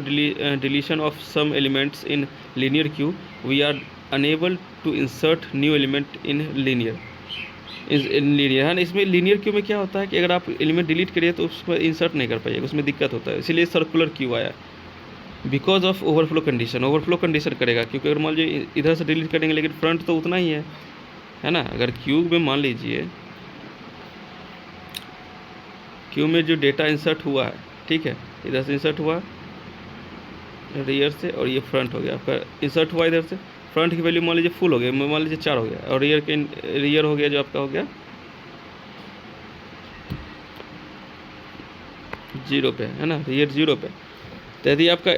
deletion of some elements in linear queue we are unable to insert new element in linear है ना। इसमें लीनियर क्यू में क्या होता है कि अगर आप एलिमेंट डिलीट करिए तो उसको इंसर्ट नहीं कर पाइएगा, उसमें दिक्कत होता है, इसीलिए सर्कुलर क्यू आया, बिकॉज ऑफ ओवरफ्लो कंडीशन करेगा। क्योंकि अगर मान लीजिए इधर से डिलीट करेंगे लेकिन फ्रंट तो उतना ही है ना। अगर क्यू में मान लीजिए क्यू में जो डेटा इंसर्ट हुआ है, ठीक है, इधर से इंसर्ट हुआ रियर से, और ये फ्रंट हो गया आपका, इंसर्ट हुआ इधर से, फ्रंट की वैल्यू मान लीजिए फुल हो गया, मान लीजिए 4 हो गया, और रियर हो गया जो आपका हो गया 0 पे, है ना, रियर 0 पे। तो यदि आपका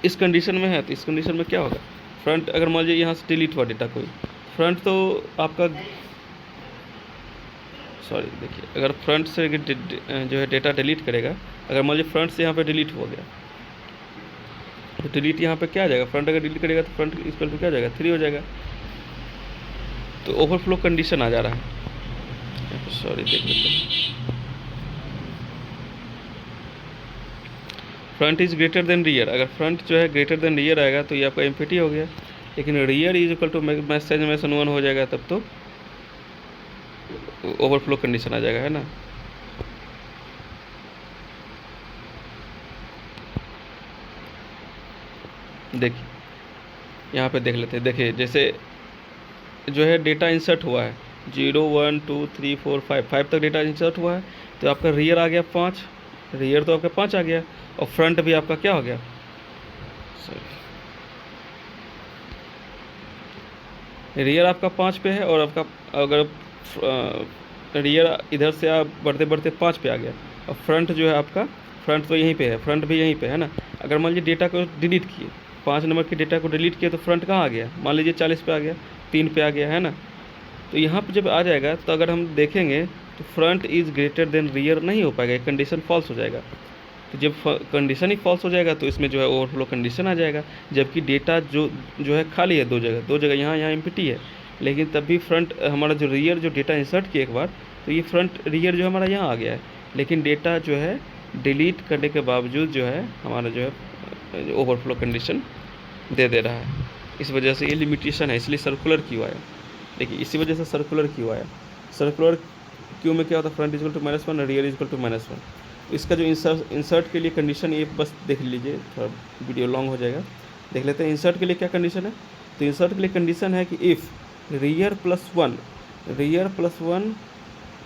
इस कंडीशन में है तो इस कंडीशन में क्या होगा, फ्रंट अगर मान लीजिए यहाँ से डिलीट हुआ डेटा कोई, फ्रंट तो आपका सॉरी देखिए, अगर फ्रंट से जो है डेटा डिलीट करेगा, अगर मान लीजिए फ्रंट से यहाँ पे डिलीट हो गया तो डिलीट यहाँ पे क्या आ जाएगा, फ्रंट अगर डिलीट करेगा तो फ्रंट इक्वल टू क्या हो जाएगा, 3 हो जाएगा। तो ओवरफ्लो कंडीशन आ जा रहा है, सॉरी देख लेते हैं, front is greater than rear, अगर फ्रंट जो है ग्रेटर देन रियर आएगा तो ये आपका एम्प्टी हो गया, लेकिन rear is equal to message 1 हो जाएगा तब तो ओवरफ्लो कंडीशन आ जाएगा, है ना। देखिए यहाँ पे देख लेते हैं, देखिए जैसे जो है डेटा इंसर्ट हुआ है 0 1 2 3 4 5 तक डेटा इंसर्ट हुआ है, तो आपका रियर आ गया 5, रियर तो आपका 5 आ गया, और फ्रंट भी आपका क्या हो गया, सॉरी रियर आपका 5 पे है, और आपका अगर रियर इधर से आप बढ़ते बढ़ते 5 पे आ गया, और फ्रंट जो है आपका, फ्रंट तो यहीं पे है, फ्रंट भी यहीं पे है ना। अगर मान लीजिए डेटा को डिलीट किए, 5 नंबर के डेटा को डिलीट किए तो फ्रंट कहाँ आ गया, मान लीजिए 40 पे आ गया, 3 पे आ गया, है ना। तो यहाँ पे जब आ जाएगा तो अगर हम देखेंगे तो front is greater than rear नहीं हो पाएगा, कंडीशन फॉल्स हो जाएगा। तो जब कंडीशन ही फॉल्स हो जाएगा तो इसमें जो है ओवरफ्लो कंडीशन आ जाएगा, जबकि डेटा जो है खाली है, दो जगह यहाँ एम्प्टी है, लेकिन तब भी फ्रंट हमारा जो रियर जो डेटा इंसर्ट किया एक बार, तो ये फ्रंट रियर जो हमारा यहाँ आ गया है, लेकिन डेटा जो है डिलीट करने के बावजूद जो है हमारा जो है ओवरफ्लो कंडीशन दे रहा है। इस वजह से ये लिमिटेशन है, इसलिए सर्कुलर क्यू आया। देखिए इसी वजह से सर्कुलर क्यू आया। सर्कुलर क्यू में क्या होता है, फ्रंट इक्वल टू -1 और रियर इक्वल टू -1। इसका जो इंसर्ट के लिए कंडीशन ये बस देख लीजिए, थोड़ा वीडियो लॉन्ग हो जाएगा, देख लेते हैं। इंसर्ट के लिए क्या कंडीशन है, तो इंसर्ट के लिए कंडीशन है कि if rear plus one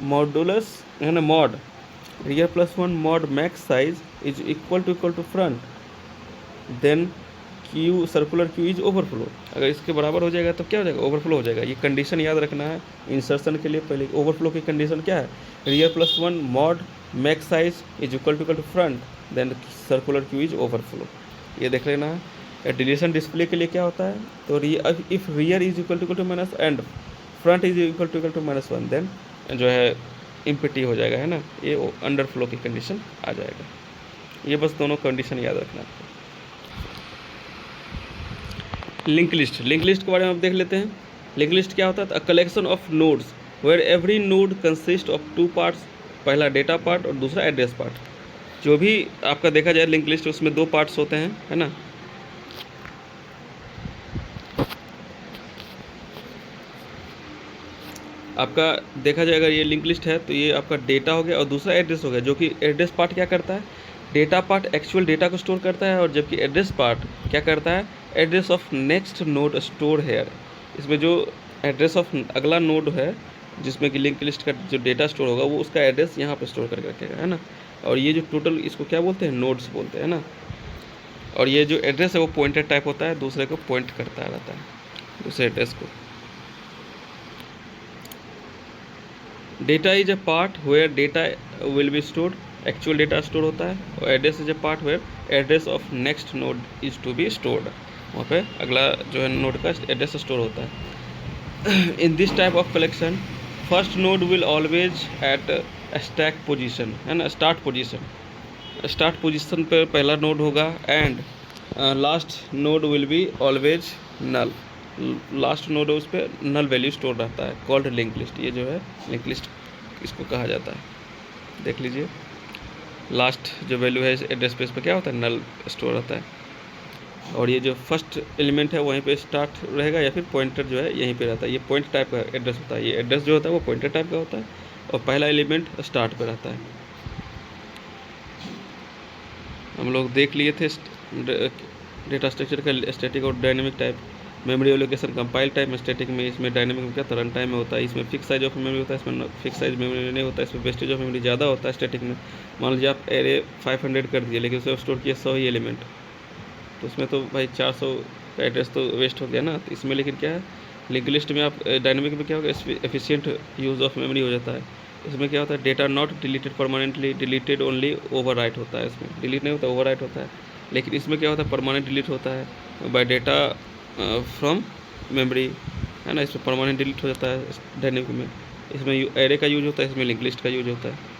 modulus है ना, mod rear plus 1 mod max size is equal to front, then queue circular queue is overflow. अगर इसके बराबर हो जाएगा तो क्या हो जाएगा, ओवरफ्लो हो जाएगा। ये कंडीशन याद रखना है इंसर्शन के लिए। पहले ओवरफ्लो की कंडीशन क्या है, rear plus 1 mod max size is equal to front, then circular queue is overflow. ये देख लेना है। डिलीशन डिस्प्ले के लिए क्या होता है, तो if rear is equal to minus and front is equal to -1, देन जो है इम्पिटी हो जाएगा, है ना। ये अंडरफ्लो की कंडीशन आ जाएगा। ये बस दोनों कंडीशन याद रखना है। लिंक लिस्ट के बारे में आप देख लेते हैं। लिंक लिस्ट क्या होता है, a collection of nodes where every node consist of 2 parts, पहला डेटा पार्ट और दूसरा एड्रेस पार्ट। जो भी आपका देखा जाए लिंक लिस्ट, उसमें 2 पार्ट्स होते हैं, है ना। आपका देखा जाए अगर ये लिंक लिस्ट है तो ये आपका डेटा हो गया और दूसरा एड्रेस हो गया, जो कि एड्रेस पार्ट क्या करता है, डेटा पार्ट एक्चुअल डेटा को स्टोर करता है, और जबकि एड्रेस पार्ट क्या करता है, address of next node store here. इसमें जो एड्रेस ऑफ अगला नोड है जिसमें कि लिंक लिस्ट का जो डेटा स्टोर होगा वो उसका एड्रेस यहाँ पे स्टोर करके रखेगा, है ना। और ये जो टोटल इसको क्या बोलते हैं, नोड्स बोलते हैं ना। और ये जो एड्रेस है वो पॉइंटर टाइप होता है, दूसरे को पॉइंट करता रहता है दूसरे एड्रेस को। Data is a part where data will be stored, actual data store होता है, और address is a part where address of next node is to be stored, वहाँ पे अगला जो है नोड का एड्रेस स्टोर होता है। In this type of collection first node will always at stack position, है ना, स्टार्ट पोजीशन पर पहला नोड होगा, and last node will be always null, last node उस पर नल वैल्यू स्टोर रहता है, कॉल्ड लिंक लिस्ट। ये जो है लिंक लिस्ट इसको कहा जाता है। देख लीजिए लास्ट जो वैल्यू है एड्रेस स्पेस पे क्या होता है, नल स्टोर रहता है, और ये जो फर्स्ट एलिमेंट है वहीं पे स्टार्ट रहेगा, या फिर पॉइंटर जो है यहीं पे रहता है। ये पॉइंट टाइप का एड्रेस होता है, ये एड्रेस जो होता है वो पॉइंटर टाइप का होता है, और पहला एलिमेंट स्टार्ट पे रहता है। हम लोग देख लिए थे डेटा स्ट्रक्चर का स्टैटिक और dynamic type, memory allocation compile type में, स्टैटिक में, इसमें डायनेमिक में क्या था, रन टाइम में होता है, इसमें फिक्स साइज ऑफ मेमोरी होता है, इसमें फिक्स साइज मेमोरी नहीं होता है, इसमें वेस्टेज ऑफ मेमोरी ज़्यादा होता है स्टैटिक में। मान लीजिए आप एरे 500 कर दिए, लेकिन उसमें स्टोर किया 100 ही एलिमेंट, तो उसमें तो भाई 400 का एड्रेस तो वेस्ट हो गया ना। तो इसमें लेकिन क्या है, लिंक लिस्ट में आप डायनेमिक में क्या होगा, एफिशिएंट यूज़ ऑफ मेमोरी हो जाता है। इसमें क्या होता है, data not deleted permanently, deleted only overwrite होता है, इसमें डिलीट नहीं होता, ओवरराइट होता है। लेकिन इसमें क्या होता है, परमानेंट डिलीट होता है बाय डेटा फ्रॉम मेमोरी, है ना। इसमें परमानेंट डिलीट हो जाता है डायनेमिक में। इसमें एरे का यूज होता है, इसमें लिंक लिस्ट का यूज होता है।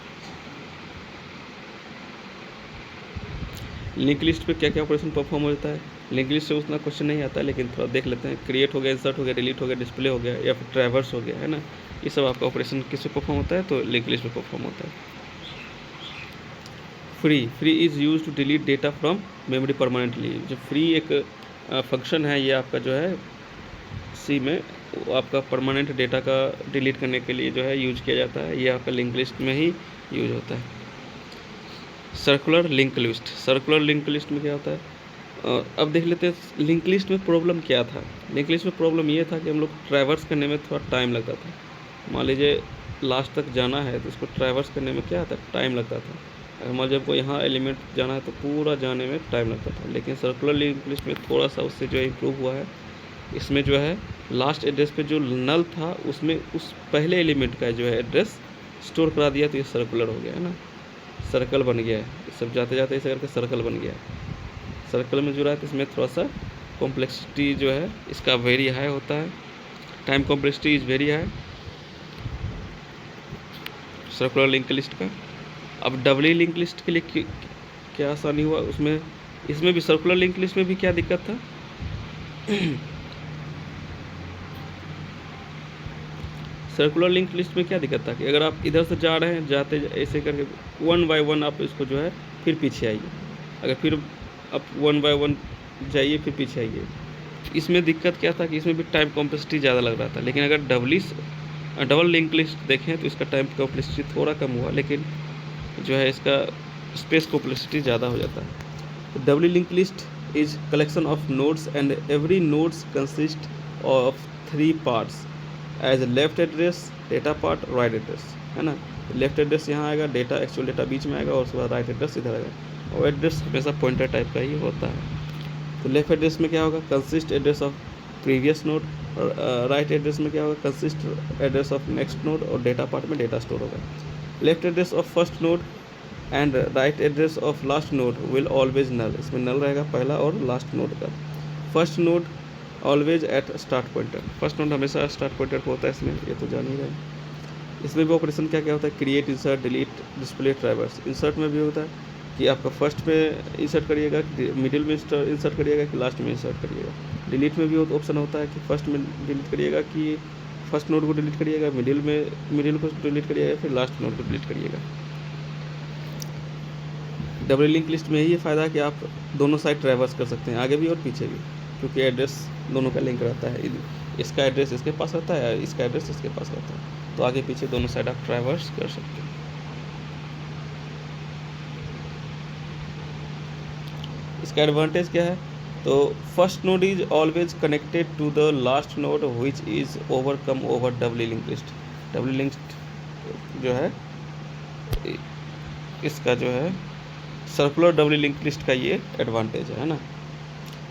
लिंक लिस्ट पे क्या क्या ऑपरेशन परफॉर्म हो जाता है, लिंक लिस्ट से उतना क्वेश्चन नहीं आता है, लेकिन थोड़ा देख लेते हैं। क्रिएट हो गया, इंसर्ट हो गया, डिलीट हो गया, डिस्प्ले हो गया, या फिर ट्रैवर्स हो गया, है ना। ये सब आपका ऑपरेशन किस पे परफॉर्म होता है, तो लिंक लिस्ट पे परफॉर्म होता है। Free is use to delete data from memory permanently. जो फ्री एक फंक्शन है, ये आपका जो है सी में वो आपका परमानेंट डेटा का डिलीट करने के लिए जो है यूज किया जाता है। ये आपका लिंक लिस्ट में ही यूज होता है। Circular link list, circular link list में क्या होता है, अब देख लेते हैं लिंक लिस्ट में प्रॉब्लम क्या था। लिंक लिस्ट में प्रॉब्लम ये था कि हम लोग ट्रैवर्स करने में थोड़ा टाइम लगता था। मान लीजिए लास्ट तक जाना है तो उसको ट्रैवर्स करने में क्या था, टाइम लगता था। अगर मान लीजिए आपको यहाँ एलिमेंट जाना है तो पूरा जाने में टाइम लगता था। लेकिन सर्कुलर लिंक लिस्ट में थोड़ा सा उससे जो है इम्प्रूव हुआ है। इसमें जो है लास्ट एड्रेस पे जो नल था उसमें उस पहले एलिमेंट का जो है एड्रेस स्टोर करा दिया, तो ये सर्कुलर हो गया, है ना। सर्कल बन गया है, सब जाते जाते ऐसे करके सर्कल बन गया है। सर्कल में जो रहा है तो इसमें थोड़ा सा कॉम्प्लेक्सिटी जो है इसका वेरी हाई होता है। Time complexity is very high circular link list का। अब डबली लिंक लिस्ट के लिए क्या आसानी हुआ उसमें, इसमें भी सर्कुलर लिंक लिस्ट में भी क्या दिक्कत था सर्कुलर लिंक लिस्ट में क्या दिक्कत था कि अगर आप इधर से जा रहे हैं, जाते ऐसे करके 1 बाय 1 आप इसको जो है फिर पीछे आइए, अगर फिर आप 1 बाय 1 जाइए फिर पीछे आइए। इसमें दिक्कत क्या था कि इसमें भी टाइम कॉम्प्लेक्सिटी ज़्यादा लग रहा था। लेकिन अगर डबल लिंक लिस्ट देखें तो इसका टाइम कॉम्प्लेक्सिटी थोड़ा कम हुआ, लेकिन जो है इसका स्पेस कॉम्प्लेक्सिटी ज़्यादा हो जाता है। तो double link list is collection of nodes and every nodes consist of 3 parts as left address, data part, right address, है ना। लेफ्ट एड्रेस यहाँ आएगा, डेटा एक्चुअल डेटा बीच में आएगा, और उसके बाद राइट एड्रेस इधर आएगा। और एड्रेस हमेशा पॉइंटर टाइप का ही होता है। तो लेफ्ट एड्रेस में क्या होगा, consist address of previous node, और राइट एड्रेस में क्या होगा, consist address of next node, और डेटा पार्ट में डेटा स्टोर होगा। Left address of first node and right address of last node will always null, इसमें नल रहेगा पहला और लास्ट नोड का। First node always at start pointer, first node हमेशा start pointer पर होता है इसमें, ये तो जान ही रहे। इसमें भी ऑपरेशन क्या क्या होता है, create, insert, delete, display, traverse. Insert में भी होता है कि आपका फर्स्ट में इंसर्ट करिएगा, मिडिल में इंसर्ट करिएगा कि लास्ट में इंसर्ट करिएगा। डिलीट में भी ऑप्शन होता है कि फर्स्ट में डिलीट करिएगा कि फर्स्ट नोड को डिलीट करिएगा, मिडिल को डिलीट करिएगा, फिर लास्ट नोड को डिलीट करिएगा। डबल लिंक लिस्ट में ये फ़ायदा है कि आप दोनों साइड ट्रैवर्स कर सकते हैं, आगे भी और पीछे भी, क्योंकि एड्रेस दोनों का लिंक रहता है। इसका एड्रेस इसके पास रहता है, इसका एड्रेस इसके पास रहता है, तो आगे पीछे दोनों साइड आप ट्रैवर्स कर सकते हैं। इसका एडवांटेज क्या है, तो first node is always connected to the last node which is overcome over double link list. Double link जो है इसका जो है सर्कुलर डबल लिंक लिस्ट का ये एडवांटेज है ना।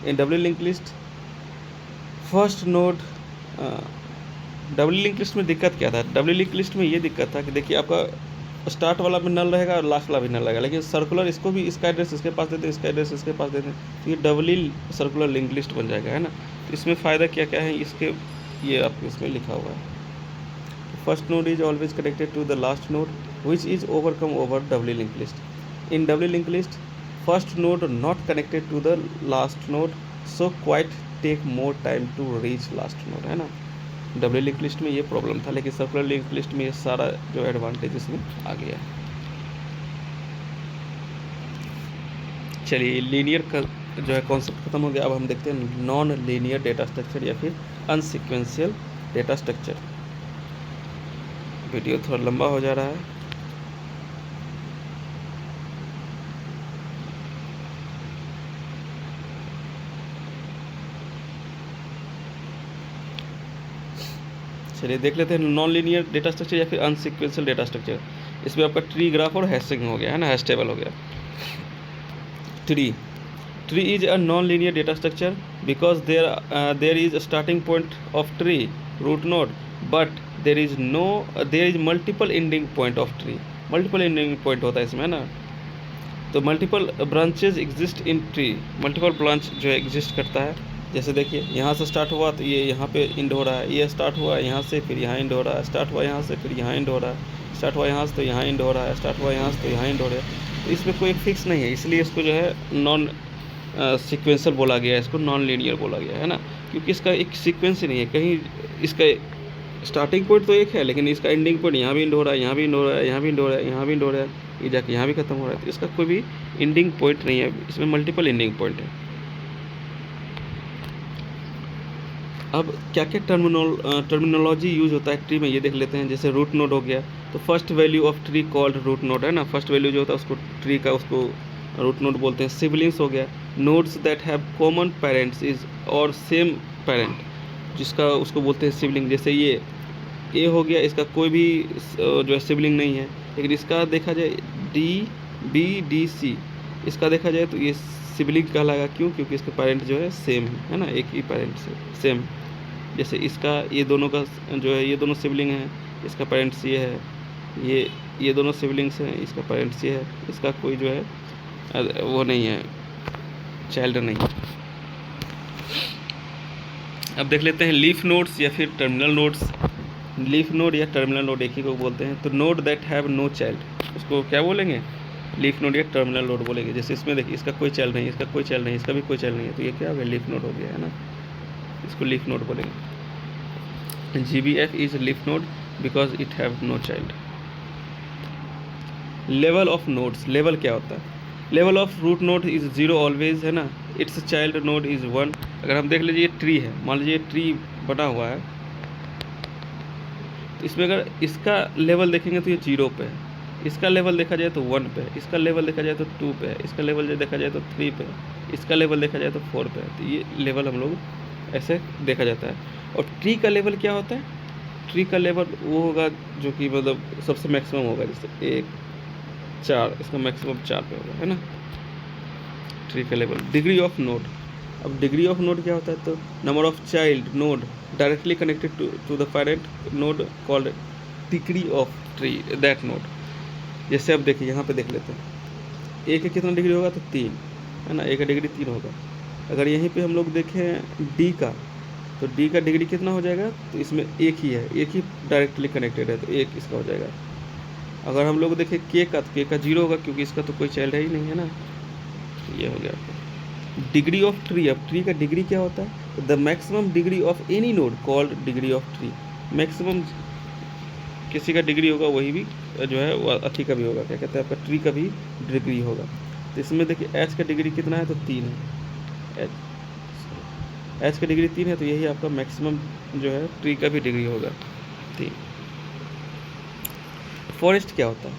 In double link list first node, double link list में दिक्कत क्या था, डबल लिंक लिस्ट में ये दिक्कत था कि देखिए आपका स्टार्ट वाला भी नल रहेगा और लास्ट वाला भी नल रहेगा, लेकिन सर्कुलर इसको भी इसका एड्रेस इसके पास देते हैं, इसका एड्रेस इसके पास देते हैं, तो ये डबल सर्कुलर लिंक लिस्ट बन जाएगा, है ना। तो इसमें फ़ायदा क्या क्या है, इसके ये आपको इसमें लिखा हुआ है। First node is always connected to the last node which is overcome over double link list. In double linked list, first node not connected to the last node, so quite take more time to reach last node, है ना। Double link list में ये problem था, लेकिन circular link list में ये सारा जो एडवांटेज इसमें आ गया है। चलिए लीनियर का जो है कॉन्सेप्ट खत्म हो गया। अब हम देखते हैं नॉन लीनियर डेटा स्ट्रक्चर या फिर अनसीक्वेंशियल डेटा स्ट्रक्चर। वीडियो थोड़ा लंबा हो जा रहा है। चलिए देख लेते हैं नॉन लीनियर डेटा स्ट्रक्चर या फिर अनसीक्वेंशियल डेटा स्ट्रक्चर। इसमें आपका ट्री ग्राफ और हैशिंग हो गया, है ना, हैश टेबल हो गया। Tree is a non linear data structure because there is starting point of tree root node, but there is multiple ending point of tree. Multiple ending point होता है इसमें, है ना। तो multiple branches exist in tree, multiple branch जो है exist करता है। जैसे देखिए यहाँ से स्टार्ट हुआ तो ये यहाँ पे एंड हो रहा है, ये स्टार्ट हुआ यहाँ से फिर यहाँ एंड हो रहा है, स्टार्ट हुआ यहाँ से फिर यहाँ एंड हो रहा है, स्टार्ट हुआ यहाँ से तो यहाँ एंड हो रहा है, स्टार्ट हुआ यहाँ से तो यहाँ एंड हो रहा है। तो इसमें कोई फिक्स नहीं है, इसलिए इसको जो है नॉन सीक्वेंशियल बोला गया है, इसको नॉन लीनियर बोला गया है ना, क्योंकि इसका एक सीक्वेंस ही नहीं है। कहीं इसका स्टार्टिंग पॉइंट तो एक है लेकिन इसका एंडिंग पॉइंट यहाँ भी एंड हो रहा है, यहाँ भी एंड हो रहा है, यहाँ भी एंड हो रहा है, यहाँ भी एंड हो रहा है, ये जाके यहाँ भी खत्म हो रहा है। तो इसका कोई भी एंडिंग पॉइंट नहीं है, इसमें मल्टीपल एंडिंग पॉइंट है। अब क्या क्या टर्मिनोलॉजी यूज होता है ट्री में ये देख लेते हैं। जैसे रूट नोड हो गया तो first value of tree called root node है ना, फर्स्ट वैल्यू जो होता है उसको ट्री का उसको रूट नोड बोलते हैं। सिबलिंग्स हो गया, nodes that have common parents is और सेम पेरेंट, जिसका उसको बोलते हैं सिबलिंग। जैसे ये हो गया, इसका कोई भी जो है सिबलिंग नहीं है, लेकिन इसका देखा जाए D-B-D-C, इसका देखा जाए तो ये सिबलिंग कहलाएगा। क्यों? क्योंकि इसके पेरेंट जो है सेम है ना, एक ही पेरेंट से सेम। जैसे इसका ये दोनों का जो है ये दोनों सिबलिंग हैं, इसका पेरेंट्स ये है, ये दोनों सिबलिंग्स हैं, इसका पेरेंट्स ये है, इसका कोई जो है वो नहीं है, चाइल्ड नहीं। अब देख लेते हैं लीफ नोड्स या फिर टर्मिनल नोड्स। लीफ नोड या टर्मिनल नोड एक ही को बोलते हैं। तो node that have no child, उसको क्या बोलेंगे? लीफ नोड या टर्मिनल नोड बोलेंगे। जैसे इसमें देखिए इसका कोई चाइल्ड नहीं, इसका कोई चाइल्ड नहीं, इसका भी कोई चाइल्ड नहीं है, तो ये क्या हो गया? लीफ नोड हो गया है ना, इसको लीफ नोड बोलेंगे। GBF is leaf node because it have no child. Level of nodes, level क्या होता है? Level of root node is 0 always है ना, इट्स चाइल्ड नोड इज 1। अगर हम देख लीजिए ट्री है, मान लीजिए ट्री बना हुआ है, तो इसमें अगर इसका लेवल देखेंगे तो ये 0 पे है, इसका लेवल देखा जाए तो 1 पे है, इसका लेवल देखा जाए तो 2 पे है, इसका लेवल देखा जाए तो 3 पे है, इसका लेवल देखा जाए तो 4 पे है। तो ये लेवल हम लोग ऐसे देखा जाता है। और ट्री का लेवल क्या होता है? ट्री का लेवल वो होगा जो कि मतलब सबसे मैक्सिमम होगा, जैसे 1 4, इसका मैक्सिमम 4 पे होगा है ना, ट्री का लेवल। डिग्री ऑफ नोड, अब डिग्री ऑफ नोड क्या होता है? तो number of child node directly connected to the parent node called degree of tree that node. जैसे अब देखिए यहाँ पे देख लेते हैं, ए का कितना डिग्री होगा? तो 3 है ना, ए का डिग्री 3 होगा। अगर यहीं पे हम लोग देखें डी का, तो डी का डिग्री कितना हो जाएगा? तो इसमें एक ही है, एक ही डायरेक्टली कनेक्टेड है, तो 1 इसका हो जाएगा। अगर हम लोग देखें के का, तो के का 0 होगा क्योंकि इसका तो कोई चाइल्ड है ही नहीं है ना, तो ये हो गया आपका डिग्री ऑफ ट्री। अब ट्री का डिग्री क्या होता है? The maximum degree of any node called degree of tree. Maximum किसी का डिग्री होगा वही भी जो है वो अथी का भी होगा, क्या कहते हैं आपका ट्री का भी डिग्री होगा। तो इसमें देखिए एच का डिग्री कितना है? तो 3 है, एच का डिग्री 3 है, तो यही आपका मैक्सिमम जो है ट्री का भी डिग्री होगा 3। फॉरेस्ट क्या होता है?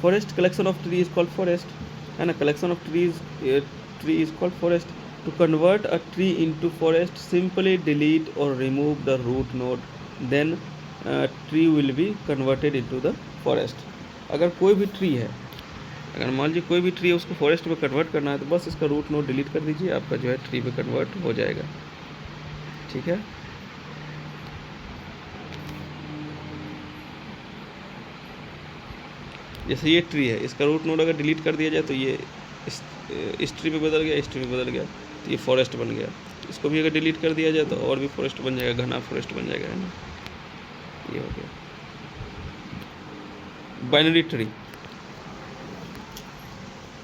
Forest collection of tree is called forest है ना, collection of tree is called forest. To convert a tree into forest simply delete or remove the root node, then tree will be converted into the forest. अगर कोई भी tree है, अगर मान लीजिए कोई भी ट्री है उसको फॉरेस्ट में कन्वर्ट करना है, तो बस इसका रूट नोड डिलीट कर दीजिए, आपका जो है ट्री में कन्वर्ट हो जाएगा। ठीक है, जैसे ये ट्री है, इसका रूट नोड अगर डिलीट कर दिया जाए तो ये इस ट्री में बदल गया, इस ट्री में बदल गया, तो ये फॉरेस्ट बन गया। इसको भी अगर डिलीट कर दिया जाए तो और भी फॉरेस्ट बन जाएगा, घना फॉरेस्ट बन जाएगा है ना, ये हो गया। Binary tree,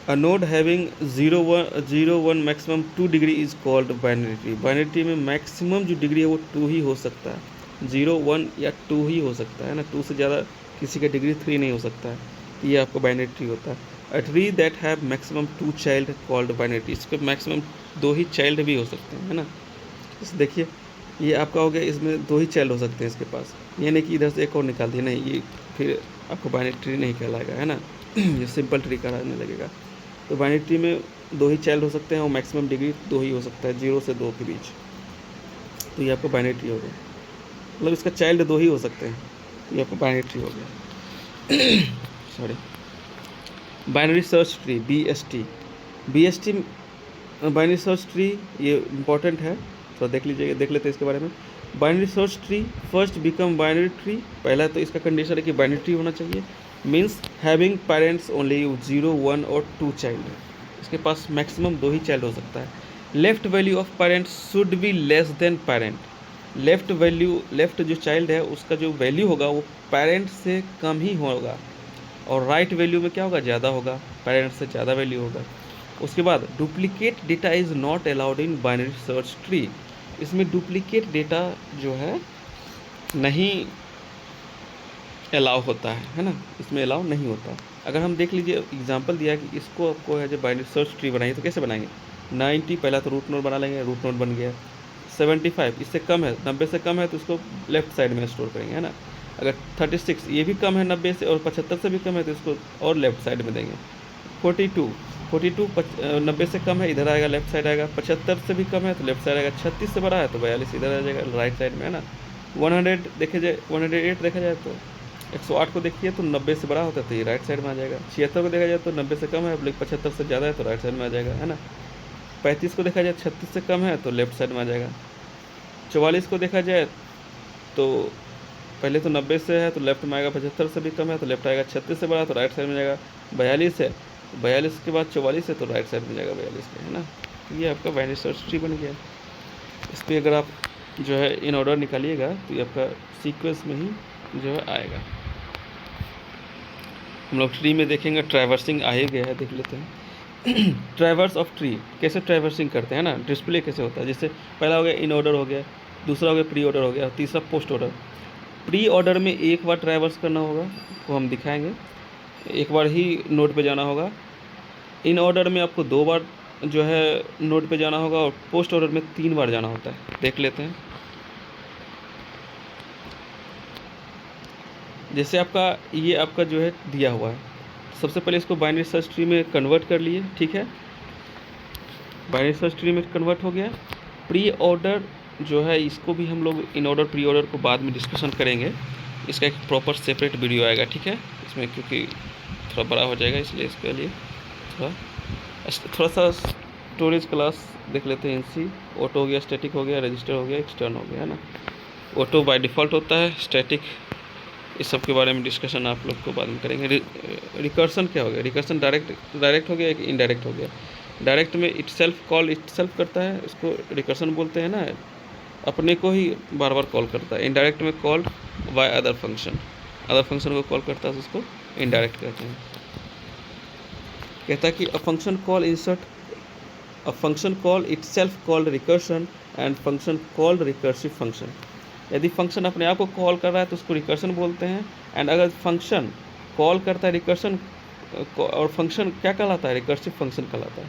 a node having 0 1 maximum 2 degree is called binary tree. Binary tree में मैक्सिमम जो डिग्री है वो 2 ही हो सकता है, 0 1 या 2 ही हो सकता है ना, 2 से ज़्यादा किसी का डिग्री 3 नहीं हो सकता है। ये आपका बाइनरी ट्री होता है। A tree that have maximum 2 child called binary tree. इसके मैक्सिमम 2 ही चाइल्ड भी हो सकते हैं है ना। इस देखिए ये आपका हो गया, इसमें 2 ही चाइल्ड हो सकते हैं इसके पास, ये नहीं कि इधर से एक और निकाल दिया, नहीं, ये फिर आपको बाइनरी ट्री नहीं कहलाएगा है ना, ये सिंपल ट्री कहलाने लगेगा। तो बाइनरी ट्री में 2 ही चाइल्ड हो सकते हैं और मैक्सिमम डिग्री 2 ही हो सकता है, 0 से 2 के बीच। तो ये आपका बाइनरी ट्री हो गया, मतलब इसका चाइल्ड 2 ही हो सकते हैं, ये आपका बाइनरी ट्री हो गया। Sorry, binary search tree BST binary search tree ये इंपॉर्टेंट है, तो देख लीजिएगा, देख लेते हैं इसके बारे में। Binary search tree first become binary tree, पहला तो इसका कंडीशन है कि बाइनरी ट्री होना चाहिए। मीन्स हैविंग पेरेंट्स ओनली 0, 1 और 2 चाइल्ड, इसके पास मैक्सिमम 2 ही चाइल्ड हो सकता है। Left value of parents should be less than parent, left जो चाइल्ड है उसका जो वैल्यू होगा वो पेरेंट से कम ही होगा, और राइट वैल्यू में क्या होगा, ज़्यादा होगा, पेरेंट से ज़्यादा वैल्यू होगा। उसके बाद duplicate data is not allowed in binary search tree, इसमें डुप्लीकेट डेटा जो है नहीं अलाउ होता है ना, इसमें अलाउ नहीं होता। अगर हम देख लीजिए एग्जांपल दिया कि इसको आपको है जो बाइनरी सर्च ट्री बनाइए तो कैसे बनाएंगे, 90 पहला तो रूट नोड बना लेंगे, रूट नोड बन गया। 75 इससे कम है, 90 से कम है तो उसको लेफ्ट साइड में स्टोर करेंगे, है ना। अगर 36 ये भी कम है 90 से और 75 से भी कम है तो इसको और लेफ्ट साइड में देंगे। 42 90 से कम है, इधर आएगा, लेफ्ट साइड आएगा। 75 से भी कम है तो लेफ्ट साइड आएगा। 36 से बड़ा है तो 42 इधर आ जाएगा, राइट साइड में, है ना। 100 देखे जाए, 108 देखा जाए तो 108 को देखिए तो 90 से बड़ा होता है तो ये राइट साइड में आ जाएगा। 76 को देखा जाए तो 90 से कम है, 75 से ज़्यादा है तो राइट साइड में आ जाएगा, है ना। 35 को देखा जाए 36 से कम है तो लेफ्ट साइड में आ जाएगा। 44 को देखा जाए तो पहले तो 90 से है तो लेफ्ट में आएगा, 75 से भी कम है तो लेफ्ट आएगा, 36 से बड़ा तो राइट साइड में जाएगा। 42 है, 42 के बाद 44 है तो राइट साइड में जाएगा 42 में, है ना। ये आपका बाइनरी सर्च ट्री बन गया। इस पर अगर आप जो है इन ऑर्डर निकालिएगा तो ये आपका सीक्वेंस में ही जो है आएगा। हम लोग ट्री में देखेंगे, ट्रैवर्सिंग आ ही गया है, देख लेते हैं। ट्रैवर्स ऑफ ट्री, कैसे ट्रैवर्सिंग करते हैं ना, डिस्प्ले कैसे होता है। जैसे पहला हो गया इन ऑर्डर हो गया, दूसरा हो गया प्री ऑर्डर हो गया, तीसरा पोस्ट ऑर्डर। प्री ऑर्डर में एक बार ट्रैवर्स करना होगा, वो हम दिखाएंगे, एक बार ही नोड पे जाना होगा। इन ऑर्डर में आपको 2 बार जो है नोड पे जाना होगा, और पोस्ट ऑर्डर में 3 बार जाना होता है। देख लेते हैं। जैसे ये आपका जो है दिया हुआ है, सबसे पहले इसको बाइनरी सर्च ट्री में कन्वर्ट कर लिए, ठीक है। बाइनरी सर्च ट्री में कन्वर्ट हो गया। प्री ऑर्डर जो है इसको भी हम लोग इन ऑर्डर प्री ऑर्डर को बाद में डिस्कशन करेंगे, इसका एक प्रॉपर सेपरेट वीडियो आएगा, ठीक है। इसमें क्योंकि थोड़ा बड़ा हो जाएगा इसलिए इसके लिए थोड़ा सा स्टोरेज क्लास देख लेते हैं। एनसी ऑटो हो गया, स्टैटिक हो गया, रजिस्टर हो गया, एक्सटर्न हो गया, है ना। ऑटो बाय डिफ़ॉल्ट होता है, स्टैटिक इस सब के बारे में डिस्कशन आप लोग को बाद में करेंगे। रिकर्सन क्या हो गया, रिकर्सन डायरेक्ट हो गया, एक इनडायरेक्ट हो गया। डायरेक्ट में कॉल इटसेल्फ करता है, इसको रिकर्सन बोलते हैं ना, अपने को ही बार बार कॉल करता है। इनडायरेक्ट में कॉल्ड बाय अदर फंक्शन को कॉल करता है, उसको इनडायरेक्ट कहते हैं। कहता है कि a function call itself called recursion and function called recursive function. यदि फंक्शन अपने आप को कॉल कर रहा है तो उसको रिकर्सन बोलते हैं, एंड अगर फंक्शन कॉल करता है रिकर्सन, और फंक्शन क्या कहलाता है, रिकर्सिव फंक्शन कहलाता है।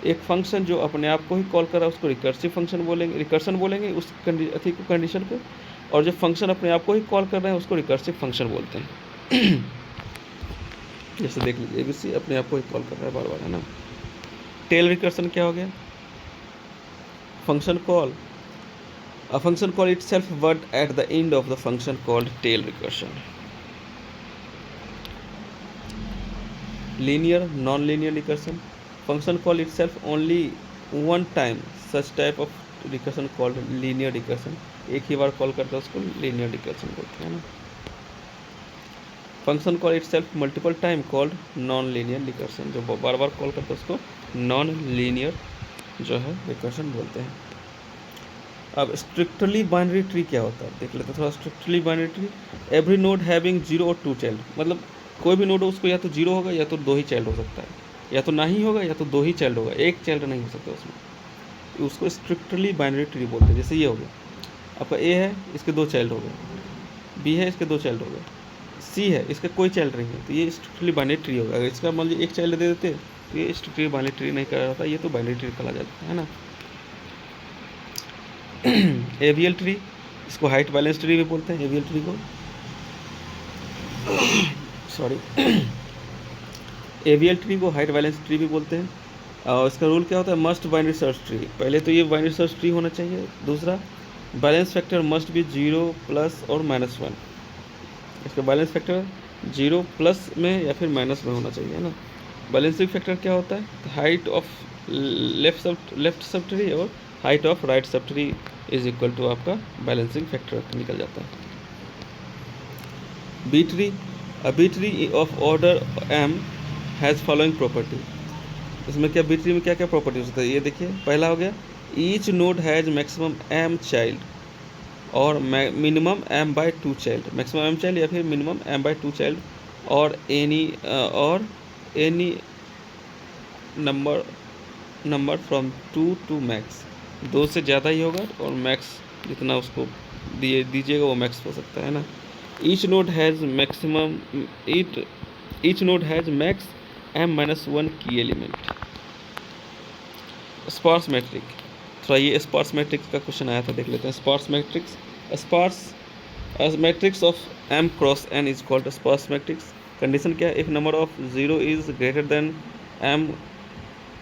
एक फंक्शन जो अपने आप को ही कॉल कर रहा है उसको रिकर्सिव फंक्शन बोलेंगे, रिकर्सन बोलेंगे उस कंडीशन को, और जो फंक्शन अपने आप को ही कॉल कर रहे हैं उसको रिकर्सिव फंक्शन बोलते हैं। जैसे देख लीजिए, ABC अपने आप को ही कॉल कर रहा है बार बार, है ना। टेल रिकर्सन क्या हो गया, function call, a function call itself word at the end of the function called tail recursion. Linear non-linear recursion, function call itself only one time, such type of recursion called linear recursion, एक ही बार call करता है उसको linear recursion बोलते हैं ना। Function call itself multiple time called non linear recursion, जो बार बार call करता है उसको नॉन लीनियर जो है रिकर्सन बोलते हैं। अब स्ट्रिक्टली बाइनरी ट्री क्या होता है देख लेते हैं थोड़ा। Strictly binary tree, every node having 0 और 2 चाइल्ड, मतलब कोई भी नोड हो उसको या तो 0 होगा या तो 2 ही चाइल्ड हो सकता है, या तो ना ही होगा या तो 2 ही चाइल्ड होगा, एक चाइल्ड नहीं हो सकता उसमें, उसको स्ट्रिक्टली बाइनरी ट्री बोलते हैं। जैसे ये हो गया आपका A है, इसके 2 चाइल्ड हो गए, B है, इसके 2 चाइल्ड हो गए, C है, इसका कोई चाइल्ड नहीं है, तो ये स्ट्रिक्टली बाइनरी ट्री होगा। अगर इसका मान लीजिए एक चाइल्ड दे देते तो ये स्ट्रिक्टली बाइनरी ट्री नहीं कहा जाता, ये तो बाइनरी ट्री कहा जाता है ना। एवियल ट्री, इसको हाइट बैलेंस ट्री भी बोलते हैं, एवियल ट्री को, सॉरी, एवियल ट्री को हाइट बैलेंस ट्री भी बोलते हैं। और इसका रूल क्या होता है, मस्ट बाइनरी सर्च ट्री, पहले तो ये बाइनरी सर्च ट्री होना चाहिए। दूसरा, बैलेंस फैक्टर मस्ट भी 0 प्लस और -1, इसका बैलेंस फैक्टर 0 प्लस में या फिर माइनस में होना चाहिए, है ना। बैलेंसिंग फैक्टर क्या होता है, height of left sub tree और height of right sub tree is equal to आपका बैलेंसिंग फैक्टर निकल जाता है। B tree, a B tree of order m has following property. इसमें क्या बी ट्री में क्या क्या प्रॉपर्टी हो सकता है, ये देखिए। पहला हो गया each node has maximum m child और minimum m/2 child, maximum m child या फिर मिनिमम m/2 चाइल्ड, और any number from 2 to max, 2 से ज़्यादा ही होगा और मैक्स जितना उसको दीजिएगा वो मैक्स हो सकता है ना। Each node has max m-1 की एलिमेंट। स्पार्स मैट्रिक, थोड़ा ये स्पार्स मैट्रिक्स का क्वेश्चन आया था, देख लेते हैं। Sparse matrix, sparse matrix of m cross n is called sparse matrix. Condition क्या है, if number of 0 is greater than m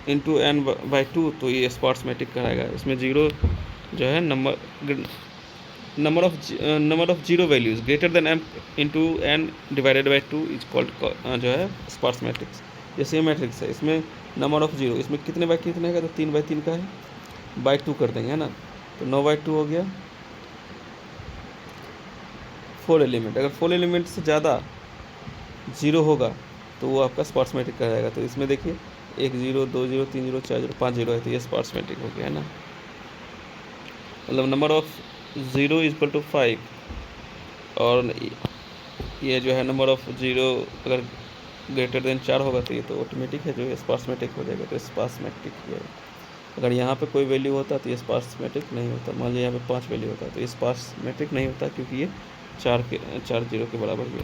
into n/2 तो ये स्पार्स मैट्रिक कहलाएगा। इसमें 0 जो है number of 0 values greater than m into n divided by 2 is called जो है स्पार्स मैट्रिक्स। जैसे ये मैट्रिक्स है, इसमें नंबर ऑफ 0, इसमें कितने बाई कितने का, तो 3/3 का है, बाई 2 कर देंगे है ना, तो 9/2 हो गया। 4 एलिमेंट, अगर 4 एलिमेंट से ज़्यादा 0 होगा तो वो आपका स्पार्स मैट्रिक कहलाएगा। तो इसमें देखिए 1 0 2 0 3 0 4 0 5 0 है, तो ये स्पार्स मैट्रिक हो गया है ना। मतलब number of 0 is equal to 5 और ये जो है नंबर ऑफ 0 अगर ग्रेटर देन 4 होगा तो ये तो ऑटोमेटिक है जो स्पार्स मैट्रिक हो जाएगा, तो स्पार्स मैट्रिक हो जाएगा। अगर यहाँ पे कोई वैल्यू होता तो ये स्पार्स मैट्रिक नहीं होता। मान लीजिए यहाँ पे 5 वैल्यू होता तो ये स्पार्स मैट्रिक नहीं होता, क्योंकि ये 4 0 के बराबर ही है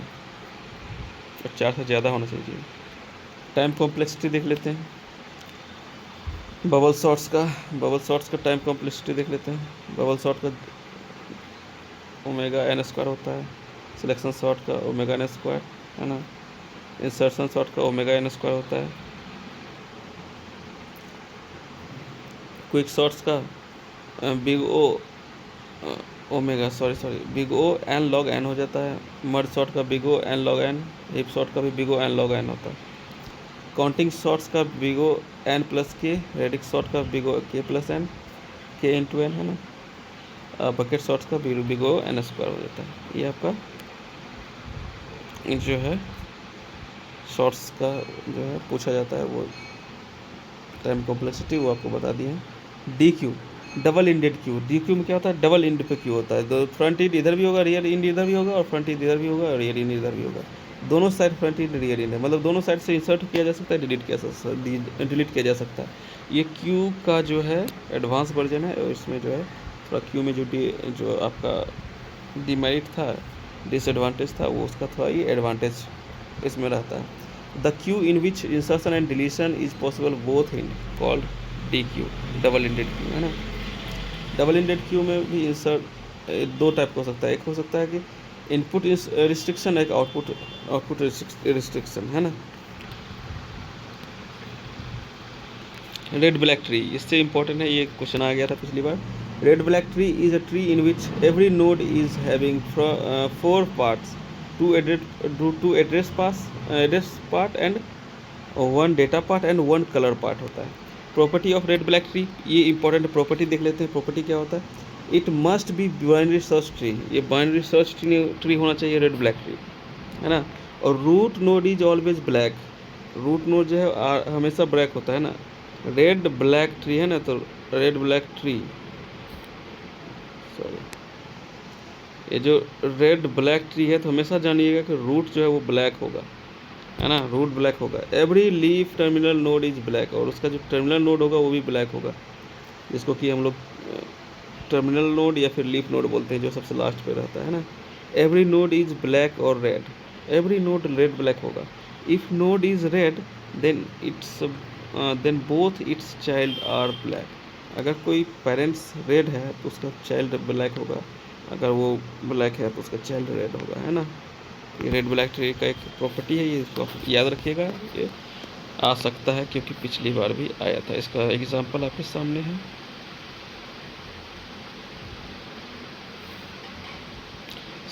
और 4 से ज़्यादा होना चाहिए। टाइम कॉम्प्लेक्सिटी देख लेते हैं बबल शॉट्स का टाइम कॉम्प्लेक्सिटी देख लेते हैं। बबल शॉट का ओमेगा n स्क्वायर होता है, सिलेक्शन शॉट का ओमेगा n स्क्वायर है ना, इंसर्शन शॉट का ओमेगा n स्क्वायर होता है, क्विक शॉट्स का big O n log n हो जाता है, मर्ज शॉट का big O n log n, heap sort का भी big O n log n होता है, काउंटिंग शॉट्स का big O n plus k, radix sort का big O k plus n k into n है ना, bucket sorts का big O n square हो जाता है। ये आपका जो है शॉट्स का जो है पूछा जाता है, वो टाइम कॉम्प्लेक्सिटी वो आपको बता दिए हैं। D Q, double ended Q, D Q में क्या होता है, डबल इंड पे क्यू होता है, तो फ्रंट इंड इधर भी होगा, रियर इंड इधर भी होगा, और फ्रंट इंड इधर भी होगा और रियर इंड इधर भी होगा। दोनों side front end rear end है, मतलब दोनों साइड से इंसर्ट किया जा सकता है, डिलीट किया जा सकता है। ये क्यू का जो है एडवांस वर्जन है, और इसमें जो है थोड़ा क्यू में जो आपका डिमेरिट था, डिसएडवांटेज था, वो उसका थोड़ा ये एडवांटेज इसमें रहता है। The Q in which insertion and deletion is possible both in called D Q, double ended Q है ना। डबल इंडेड क्यू में भी इंसर्ट 2 टाइप का हो सकता है, एक हो सकता है कि इनपुट रिस्ट्रिक्शन, एक आउटपुट रिस्ट्रिक्शन है ना। रेड ब्लैक ट्री, इससे इंपॉर्टेंट है, ये क्वेश्चन आ गया था पिछली बार। Red black tree is a tree in which every node is having 4 parts, 2 address part and 1 data part and 1 colour part होता है। Property of red black tree, ये इंपॉर्टेंट प्रॉपर्टी देख लेते हैं। प्रॉपर्टी क्या होता है, it must be binary search tree, ये बाइनरी सर्च ट्री होना चाहिए रेड ब्लैक ट्री है ना। और root node is always black, root node जो है हमेशा ब्लैक होता है ना। रेड ब्लैक ट्री है ना, तो रेड ब्लैक ट्री, सॉरी, ये जो रेड ब्लैक ट्री है तो हमेशा जानिएगा कि रूट जो है वो ब्लैक होगा है ना, रूट ब्लैक होगा। Every leaf terminal node is black, और उसका जो टर्मिनल नोड होगा वो भी ब्लैक होगा, जिसको कि हम लोग टर्मिनल नोड या फिर लीफ नोड बोलते हैं, जो सबसे लास्ट पे रहता है ना। एवरी नोड इज ब्लैक और red, every node red black होगा। If node is red then both its child are black, अगर कोई पेरेंट्स रेड है तो उसका चाइल्ड ब्लैक होगा, अगर वो ब्लैक है तो उसका चाइल्ड रेड होगा है ना। ये रेड ब्लैक ट्री का एक प्रॉपर्टी है, ये इसको याद रखिएगा, ये आ सकता है क्योंकि पिछली बार भी आया था। इसका एग्जांपल आपके सामने है।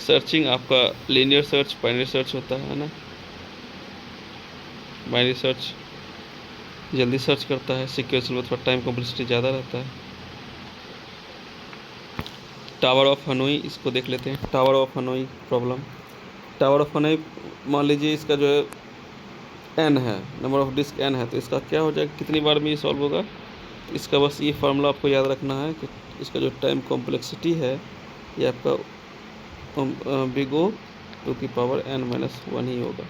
सर्चिंग आपका लीनियर सर्च, बाइनरी सर्च होता है ना। बाइनरी सर्च जल्दी सर्च करता है, सीक्वेंशियल में थोड़ा टाइम कॉम्प्लेक्सिटी ज़्यादा रहता है। टावर ऑफ हनोई, इसको देख लेते हैं। Tower of Hanoi problem, tower of Hanoi मान लीजिए इसका जो है n है, नंबर ऑफ डिस्क n है, तो इसका क्या हो जाएगा, कितनी बार में ये सॉल्व होगा। इसका बस ये फार्मूला आपको याद रखना है कि इसका जो टाइम कॉम्प्लेक्सिटी है ये आपका बिग O 2⁻n-1 ही होगा।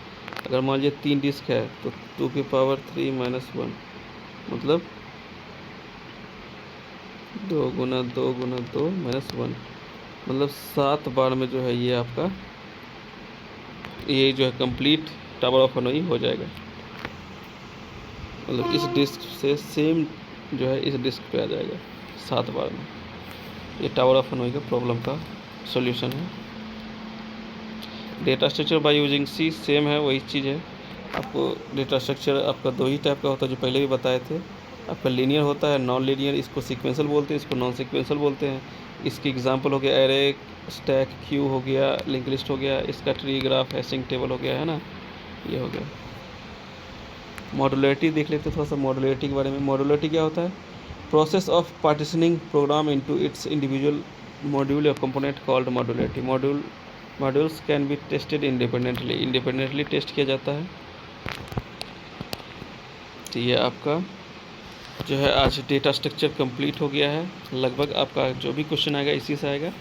अगर मान लीजिए 3 डिस्क है तो 2⁻3-1 मतलब 2 × 2 × 2 - 1 मतलब 7 बार में जो है ये आपका ये जो है कंप्लीट टावर ऑफ हनोई हो जाएगा। मतलब इस डिस्क से सेम जो है इस डिस्क पे आ जाएगा 7 बार में। ये टावर ऑफ हनोई का प्रॉब्लम का सॉल्यूशन है। Data structure by using C same है, वही चीज़ है। आपको डेटा स्ट्रक्चर आपका 2 ही टाइप का होता है जो पहले भी बताए थे। आपका लीनियर होता है, नॉन लीनियर, इसको सीक्वेंशियल बोलते हैं, इसको नॉन सीक्वेंशियल बोलते हैं। इसकी एग्जांपल हो गया एरे, स्टैक, क्यू हो गया, लिंक लिस्ट हो गया, इसका ट्री ग्राफ, हैशिंग टेबल हो गया, है ना, ये हो गया। मॉड्यूलरिटी देख लेते हैं थोड़ा सा मॉड्यूलरिटी के बारे में। मॉड्यूलरिटी क्या होता है, process of partitioning program into its individual module या component called modularity. Modules can be tested independently test किया जाता है। तो ये आपका जो है आज डेटा स्ट्रक्चर कंप्लीट हो गया है लगभग। आपका जो भी क्वेश्चन आएगा इसी से आएगा।